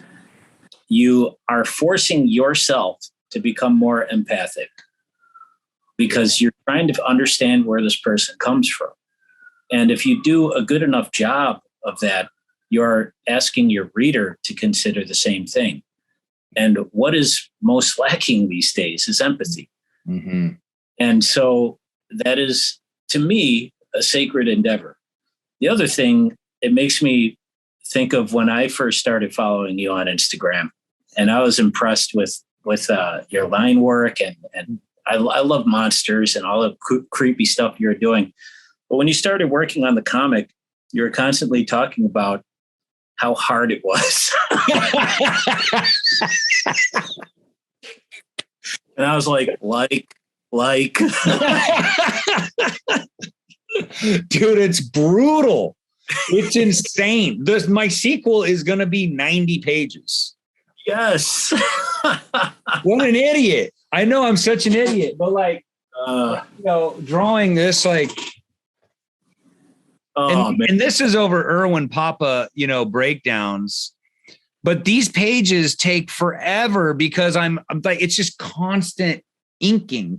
you are forcing yourself to become more empathic, because you're trying to understand where this person comes from. And if you do a good enough job of that, you're asking your reader to consider the same thing. And what is most lacking these days is empathy. Mm-hmm. And so that is, to me, a sacred endeavor. The other thing, it makes me think of when I first started following you on Instagram, and I was impressed with your line work, and I love monsters and all the creepy stuff you're doing. But when you started working on the comic, you were constantly talking about how hard it was. And I was like, dude, it's brutal. It's insane. My sequel is going to be 90 pages. Yes. What an idiot. I know I'm such an idiot, but like, drawing this, like, and this is over Irwin Papa, breakdowns. But these pages take forever because I'm like, it's just constant inking,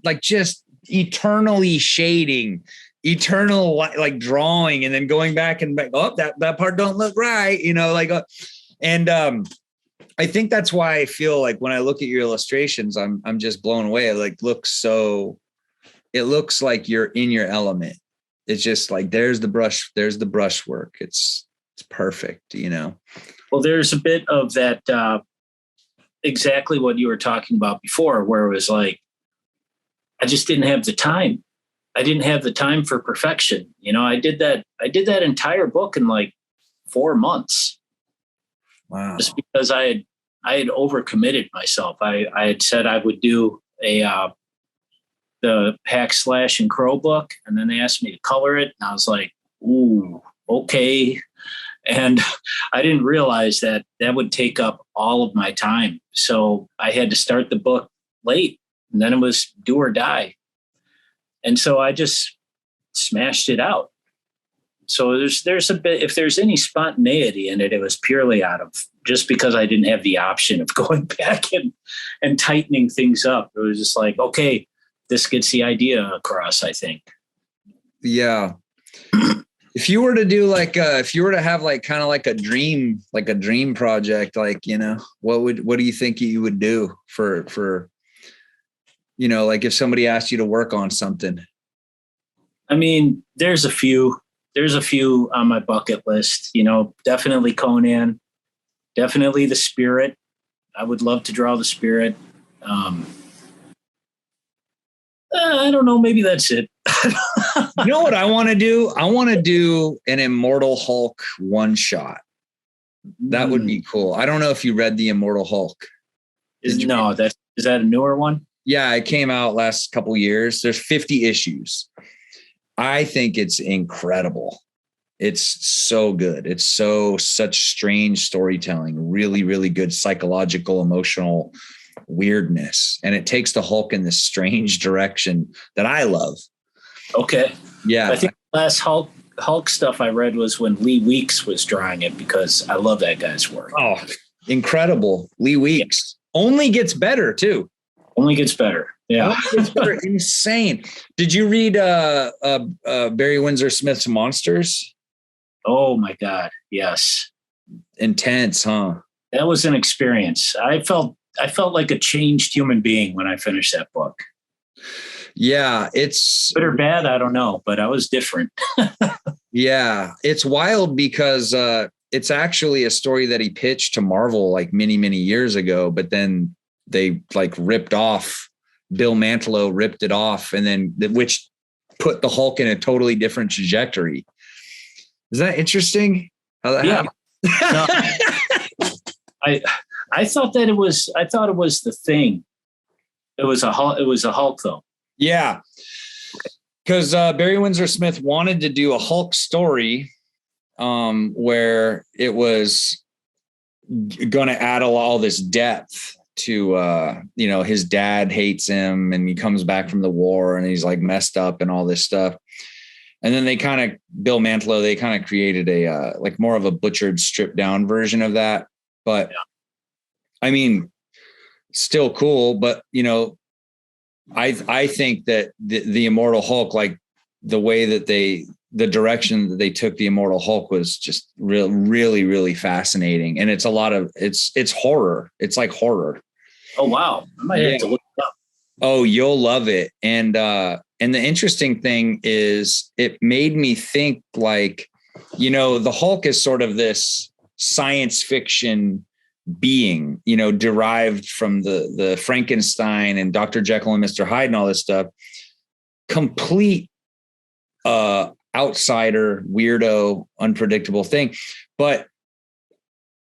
like just eternally shading, eternal like drawing, and then going back and back. Oh, that part don't look right, I think that's why I feel like when I look at your illustrations, I'm just blown away. It looks like you're in your element. It's just like there's the brush work. It's perfect, Well, there's a bit of that exactly what you were talking about before, where it was like I just didn't have the time. I didn't have the time for perfection. I did that entire book in like 4 months. Wow. Just because I had overcommitted myself. I had said I would do the Hack, Slash, and Crow book, and then they asked me to color it, and I was like, ooh, okay. And I didn't realize that would take up all of my time. So I had to start the book late, and then it was do or die. And so I just smashed it out. So there's a bit, if there's any spontaneity in it, it was purely out of just because I didn't have the option of going back and tightening things up. It was just like, okay, this gets the idea across, I think. Yeah. If you were to do like if you were to have like kind of like a dream project, like, you know, what do you think you would do for, you know, like if somebody asked you to work on something? I mean, there's a few on my bucket list, you know, definitely Conan, definitely the Spirit. I would love to draw the Spirit. I don't know. Maybe that's it. You know what I want to do? I want to do an Immortal Hulk one shot. That would be cool. I don't know if you read the Immortal Hulk. Is that a newer one? Yeah, it came out last couple years. There's 50 issues. I think it's incredible. It's so good. It's such strange storytelling, really, really good psychological, emotional weirdness. And it takes the Hulk in this strange direction that I love. Okay. Yeah. I think the last Hulk stuff I read was when Lee Weeks was drawing it, because I love that guy's work. Oh, incredible. Lee Weeks only gets better too. Only gets better. Yeah. Insane. Did you read Barry Windsor Smith's Monsters? Oh my God. Yes. Intense, huh? That was an experience. I felt like a changed human being when I finished that book. Yeah, it's good or bad, I don't know, but I was different. Yeah, it's wild because it's actually a story that he pitched to Marvel like many, many years ago, but then they like ripped off. Bill Mantlo ripped it off, and then which put the Hulk in a totally different trajectory. Is that interesting? How that happened? No. I thought it was the Thing. It was a Hulk though. Yeah. Because Barry Windsor Smith wanted to do a Hulk story where it was going to add all this depth to, you know, his dad hates him and he comes back from the war and he's like messed up and all this stuff. And then Bill Mantlo, they kind of created a like more of a butchered, stripped down version of that. But yeah. I mean, still cool. But, you know, I think that the Immortal Hulk, like the way that the direction that they took the Immortal Hulk was just really, really fascinating. And it's it's horror. It's like horror. Oh, wow. I might have to look it up. Oh, you'll love it. And the interesting thing is it made me think like, you know, the Hulk is sort of this science fiction being, you know, derived from the Frankenstein and Dr. Jekyll and Mr. Hyde and all this stuff. Complete outsider, weirdo, unpredictable thing. But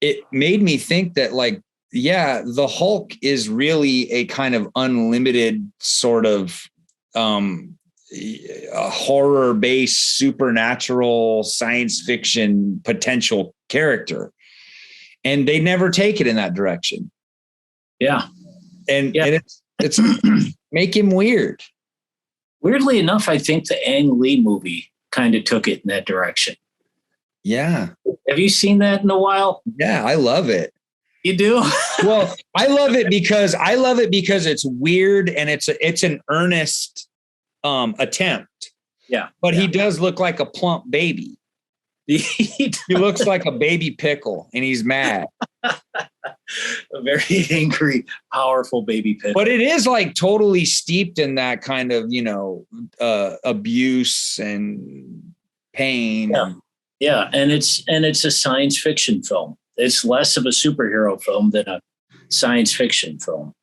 it made me think that like, yeah, the Hulk is really a kind of unlimited sort of a horror-based, supernatural, science fiction potential character. And they never take it in that direction. Yeah. And it's make him weird. Weirdly enough, I think the Ang Lee movie kind of took it in that direction. Yeah. Have you seen that in a while? Yeah, I love it. You do? Well, I love it because it's weird and it's an earnest attempt. Yeah. But he does look like a plump baby. He looks like a baby pickle and he's mad. A very angry, powerful baby pickle. But it is like totally steeped in that kind of, you know, abuse and pain. Yeah. Yeah. And it's a science fiction film. It's less of a superhero film than a science fiction film.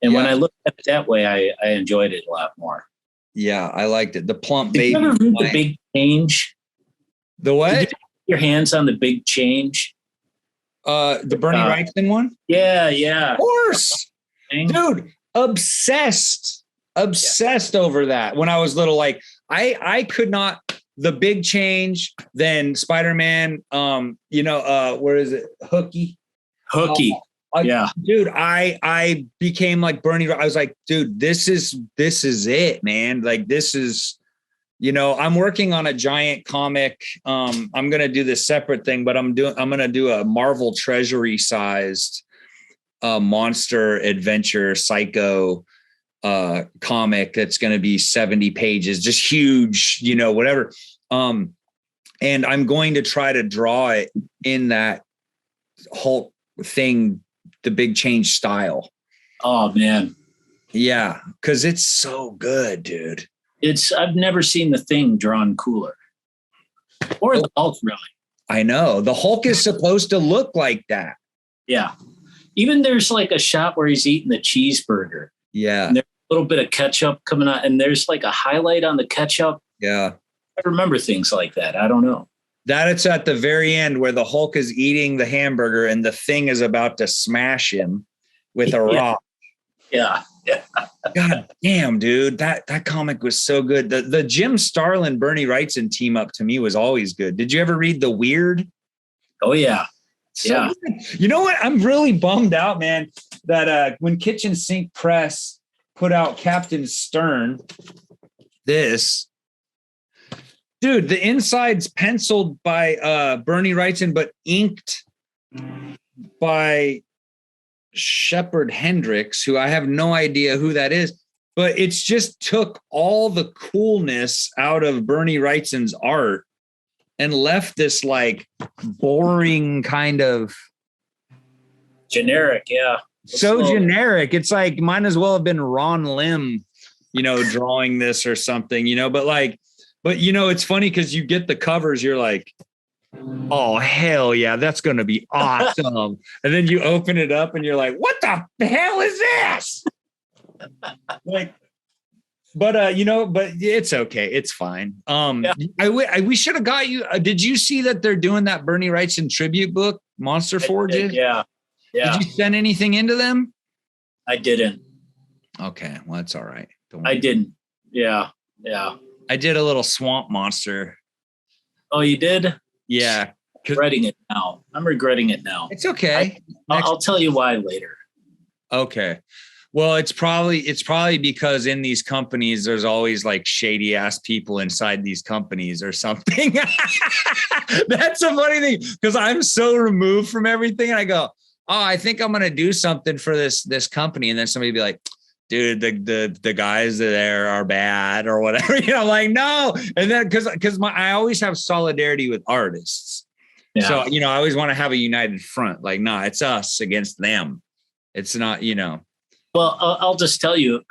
And when I looked at it that way, I enjoyed it a lot more. Yeah, I liked it. The plump baby. Did you ever read The Big Change? The what? Did you get your hands on The Big Change? The Bernie Wrightson one? Yeah, yeah. Of course. Dude, obsessed over that. When I was little, like I could not. The Big Change, then Spider-Man, you know, where is it? Hooky. Yeah. Dude, I became like Bernie. I was like, dude, this is it, man. Like, this is, you know, I'm working on a giant comic. I'm going to do this separate thing, but I'm going to do a Marvel Treasury sized monster adventure psycho comic that's going to be 70 pages, just huge, whatever. And I'm going to try to draw it in that Hulk thing, the big change style. Oh man. Yeah. Cause it's so good, dude. I've never seen the Thing drawn cooler, or the Hulk, really. I know the Hulk is supposed to look like that. Yeah. Even there's like a shot where he's eating the cheeseburger. Yeah. And there's a little bit of ketchup coming out, and there's like a highlight on the ketchup. Yeah. I remember things like that. I don't know. That it's at the very end where the Hulk is eating the hamburger and the Thing is about to smash him with a rock. Yeah. God damn, dude. That comic was so good. The Jim Starlin, Bernie Wrightson team up to me was always good. Did you ever read The Weird? Oh yeah. So good. You know what? I'm really bummed out, man, that when Kitchen Sink Press put out Captain Stern, dude, the inside's penciled by Bernie Wrightson, but inked by Shepard Hendricks, who I have no idea who that is, but it's just took all the coolness out of Bernie Wrightson's art and left this like boring kind of generic. Yeah. Generic. It's like, might as well have been Ron Lim, drawing this or something, but it's funny because you get the covers, you're like, oh, hell yeah, that's going to be awesome. And then you open it up and you're like, what the hell is this? But it's okay. It's fine. We should have got you. Did you see that they're doing that Bernie Wrightson tribute book, Monster Forges? Yeah. Did you send anything into them? I didn't. Okay. Well, that's all right. I didn't. Yeah. Yeah. I did a little Swamp Monster. Oh, you did? Yeah. Regretting it now. I'm regretting it now. It's okay. I'll tell you why later. Okay. Well, it's probably because in these companies, there's always like shady ass people inside these companies or something. That's a funny thing because I'm so removed from everything. And I go, oh, I think I'm going to do something for this company. And then somebody be like, dude, the guys there are bad or whatever, like, no. And then because I always have solidarity with artists. Yeah. So, I always want to have a united front. Like, no, it's us against them. It's not, Well, I'll just tell you,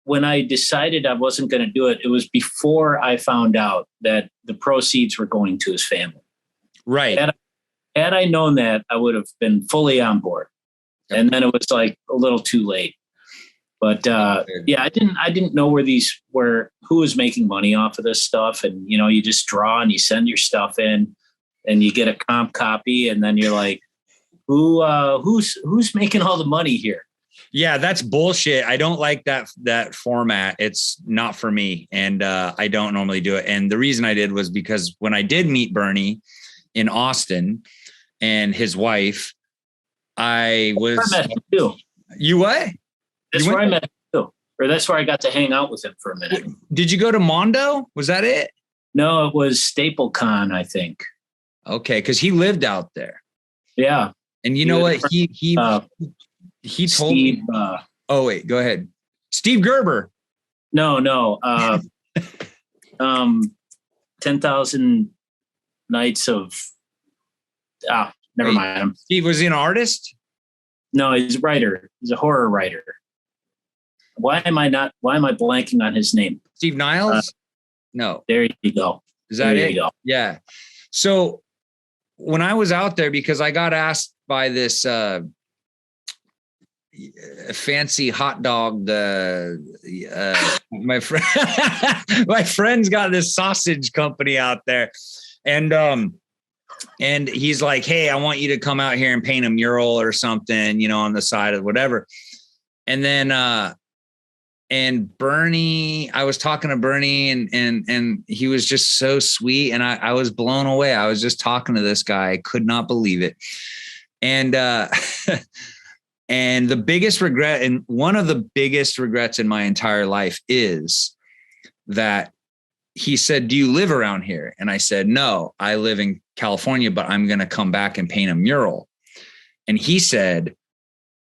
when I decided I wasn't going to do it, it was before I found out that the proceeds were going to his family. Right. Had I known that, I would have been fully on board. Yep. And then it was like a little too late. But yeah, I didn't know who was making money off of this stuff. And, you just draw and you send your stuff in and you get a comp copy. And then you're like, who's making all the money here? Yeah, that's bullshit. I don't like that format. It's not for me. And I don't normally do it. And the reason I did was because when I did meet Bernie in Austin and his wife, I met him too. You what? That's where I met him too. Or that's where I got to hang out with him for a minute. Did you go to Mondo? Was that it? No, it was StapleCon, I think. Okay, because he lived out there. Yeah. And you know what? He told me. Oh, wait, go ahead. Steve Gerber. No. 10,000 Nights of. Never mind. Steve, was he an artist? No, he's a writer. He's a horror writer. Why am I blanking on his name? Steve Niles? No. There you go. Is that it? You go. Yeah. So when I was out there, because I got asked by this fancy hot dog, my friend's got this sausage company out there, and he's like, hey, I want you to come out here and paint a mural or something, on the side of whatever. And then and Bernie, I was talking to Bernie and he was just so sweet. And I was blown away. I was just talking to this guy. I could not believe it. And and the biggest regret, and one of the biggest regrets in my entire life, is that he said, do you live around here? And I said, no, I live in California, but I'm going to come back and paint a mural. And he said,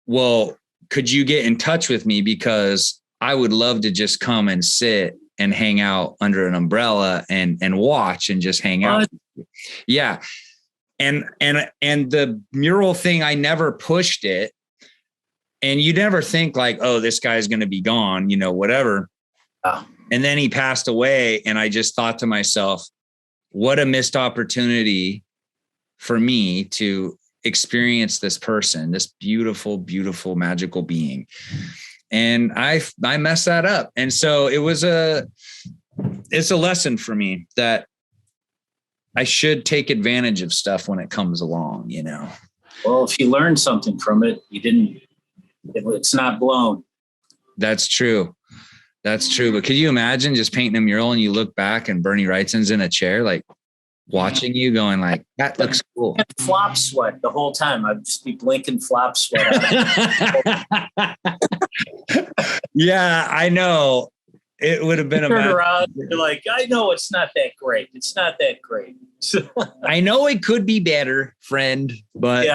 well, could you get in touch with me? Because I would love to just come and sit and hang out under an umbrella and watch and just hang out. Yeah. And the mural thing, I never pushed it. And you never think like, oh, this guy's going to be gone, you know, whatever. Oh. And then he passed away. And I just thought to myself, what a missed opportunity for me to experience this person, this beautiful, beautiful, magical being. And I messed that up. And so it's a lesson for me that I should take advantage of stuff when it comes along, you know? Well, if you learn something from it, it's not blown. That's true. That's true. But could you imagine just painting a mural and you look back and Bernie Wrightson's in a chair, like watching you going like, that looks cool. Flop sweat the whole time. I'd just be blinking flop sweat. Yeah, I know. It would have been a turn around. You're like, I know it's not that great. It's not that great. I know it could be better, friend, but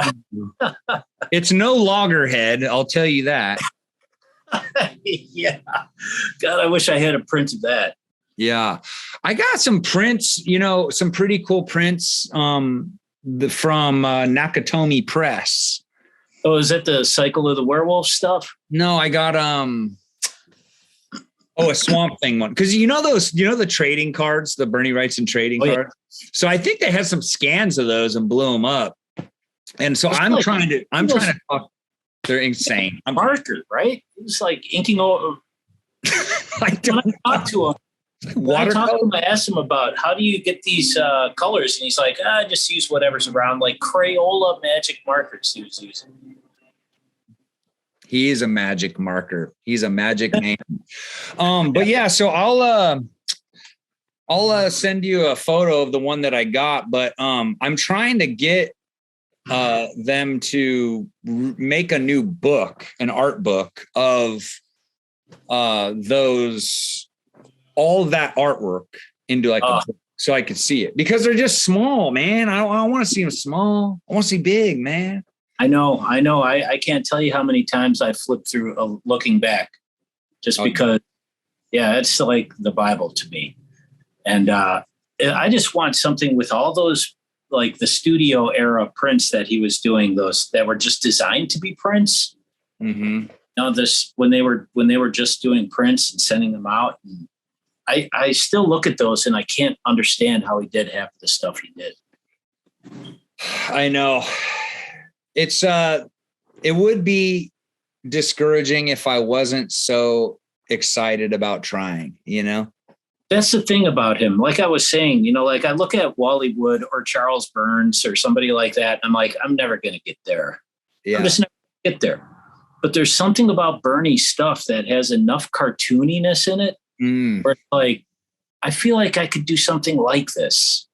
it's no loggerhead. I'll tell you that. Yeah. God, I wish I had a print of that. Yeah. I got some prints, you know, some pretty cool prints from Nakatomi Press. Oh, is that the Cycle of the Werewolf stuff? No, I got a Swamp Thing one. Because you know the trading cards, the Bernie Wrightson trading cards. So I think they had some scans of those and blew them up. And so I'm trying to talk. They're insane. Marker, right? It was like inking over. I talked to him. I talked to him. I asked him about how do you get these colors, and he's like, just use whatever's around, like Crayola magic markers he was using. He is a magic marker. He's a magic man. But yeah, so I'll send you a photo of the one that I got. But I'm trying to get them to make a new book, an art book of all that artwork into like a book so I could see it, because they're just small, man. I don't want to see them small. I want to see big, man. I know. I can't tell you how many times I flipped through looking back just because, it's like the Bible to me. And I just want something with all those, like the studio era prints that he was doing, those that were just designed to be prints. Mm-hmm. Now when they were just doing prints and sending them out. And I still look at those and I can't understand how he did half the stuff he did. I know. It's it would be discouraging if I wasn't so excited about trying, you know? That's the thing about him. Like I was saying, you know, like I look at Wally Wood or Charles Burns or somebody like that. And I'm like, I'm never going to get there. Yeah. I'm just never going to get there. But there's something about Bernie's stuff that has enough cartooniness in it. Where like, I feel like I could do something like this.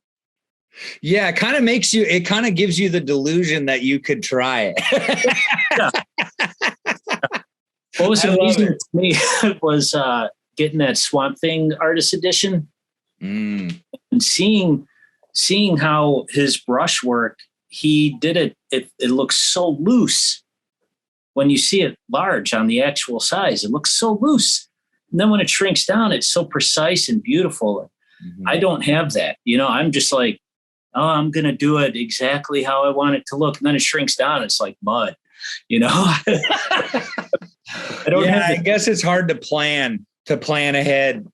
Yeah, it kind of gives you the delusion that you could try it. Yeah. What was amazing to me was getting that Swamp Thing artist edition and seeing how his brush work, he did it. It looks so loose when you see it large on the actual size. It looks so loose. And then when it shrinks down, it's so precise and beautiful. Mm-hmm. I don't have that. You know, I'm just like, I'm going to do it exactly how I want it to look. And then it shrinks down. It's like mud, you know? I guess it's hard to plan ahead.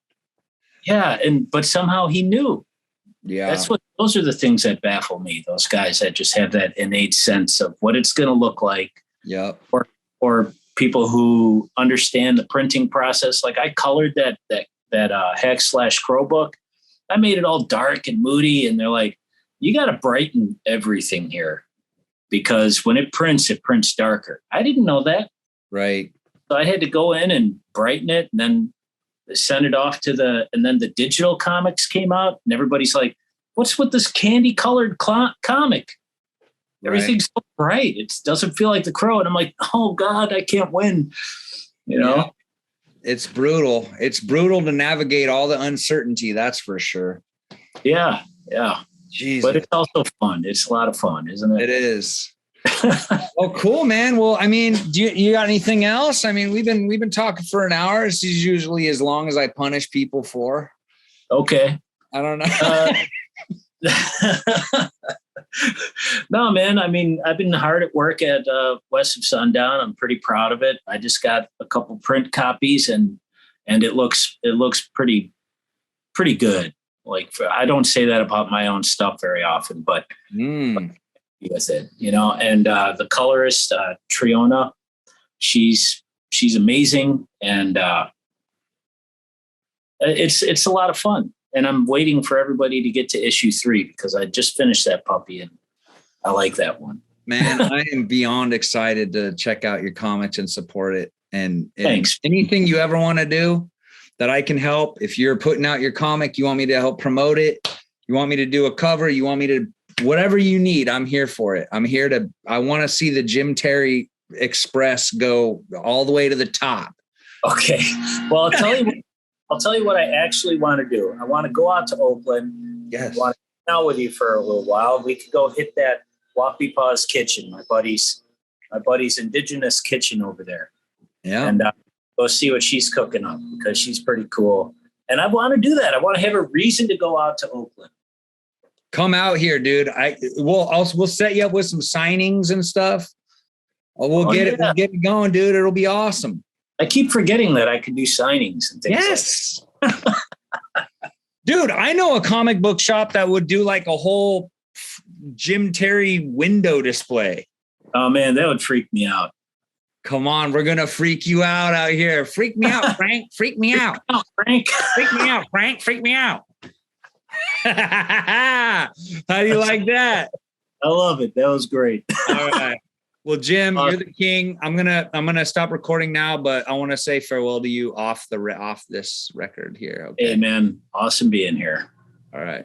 Yeah. But somehow he knew. Yeah. Those are the things that baffle me. Those guys that just have that innate sense of what it's going to look like. Yeah. Or people who understand the printing process. Like I colored that Hex/Crow book. I made it all dark and moody. And they're like, you got to brighten everything here because when it prints darker. I didn't know that. Right. So I had to go in and brighten it and then send it off and then the digital comics came out and everybody's like, what's with this candy colored comic? Everything's so bright. It doesn't feel like the Crow. And I'm like, oh God, I can't win. You know, yeah. It's brutal. It's brutal to navigate all the uncertainty. That's for sure. Yeah. Yeah. Jesus. But it's also fun. It's a lot of fun, isn't it? It is. Oh, cool, man. Well, I mean, you got anything else? I mean, we've been talking for an hour. This is usually as long as I punish people for. Okay. I don't know. No, man. I mean, I've been hard at work at West of Sundown. I'm pretty proud of it. I just got a couple print copies, and it looks pretty good. Like, I don't say that about my own stuff very often, but with it, and the colorist, Triona, she's amazing. And it's a lot of fun. And I'm waiting for everybody to get to issue 3 because I just finished that puppy and I like that one. Man, I am beyond excited to check out your comics and support it. And Thanks. Anything you ever want to do that I can help. If you're putting out your comic, you want me to help promote it, you want me to do a cover, you want me to, whatever you need, I'm here for it. I want to see the Jim Terry Express go all the way to the top. Okay. Well, I'll tell you what I actually want to do. I want to go out to Oakland. Yes. I want to hang out with you for a little while. We could go hit that Wappy Paws kitchen, my buddy's indigenous kitchen over there. Yeah. And go see what she's cooking up because she's pretty cool. And I want to do that. I want to have a reason to go out to Oakland. Come out here, dude. We'll set you up with some signings and stuff. We'll get it going, dude. It'll be awesome. I keep forgetting that I can do signings and things. Yes. Dude, I know a comic book shop that would do like a whole Jim Terry window display. Oh man, that would freak me out. Come on, we're gonna freak you out here. Freak me out, Frank. Freak me out. Frank. Freak me out, Frank. Freak me out. How do you like that? I love it. That was great. All right. Well, Jim, you're the king. I'm gonna stop recording now, but I want to say farewell to you off this record here. Okay. Hey, man, awesome being here. All right.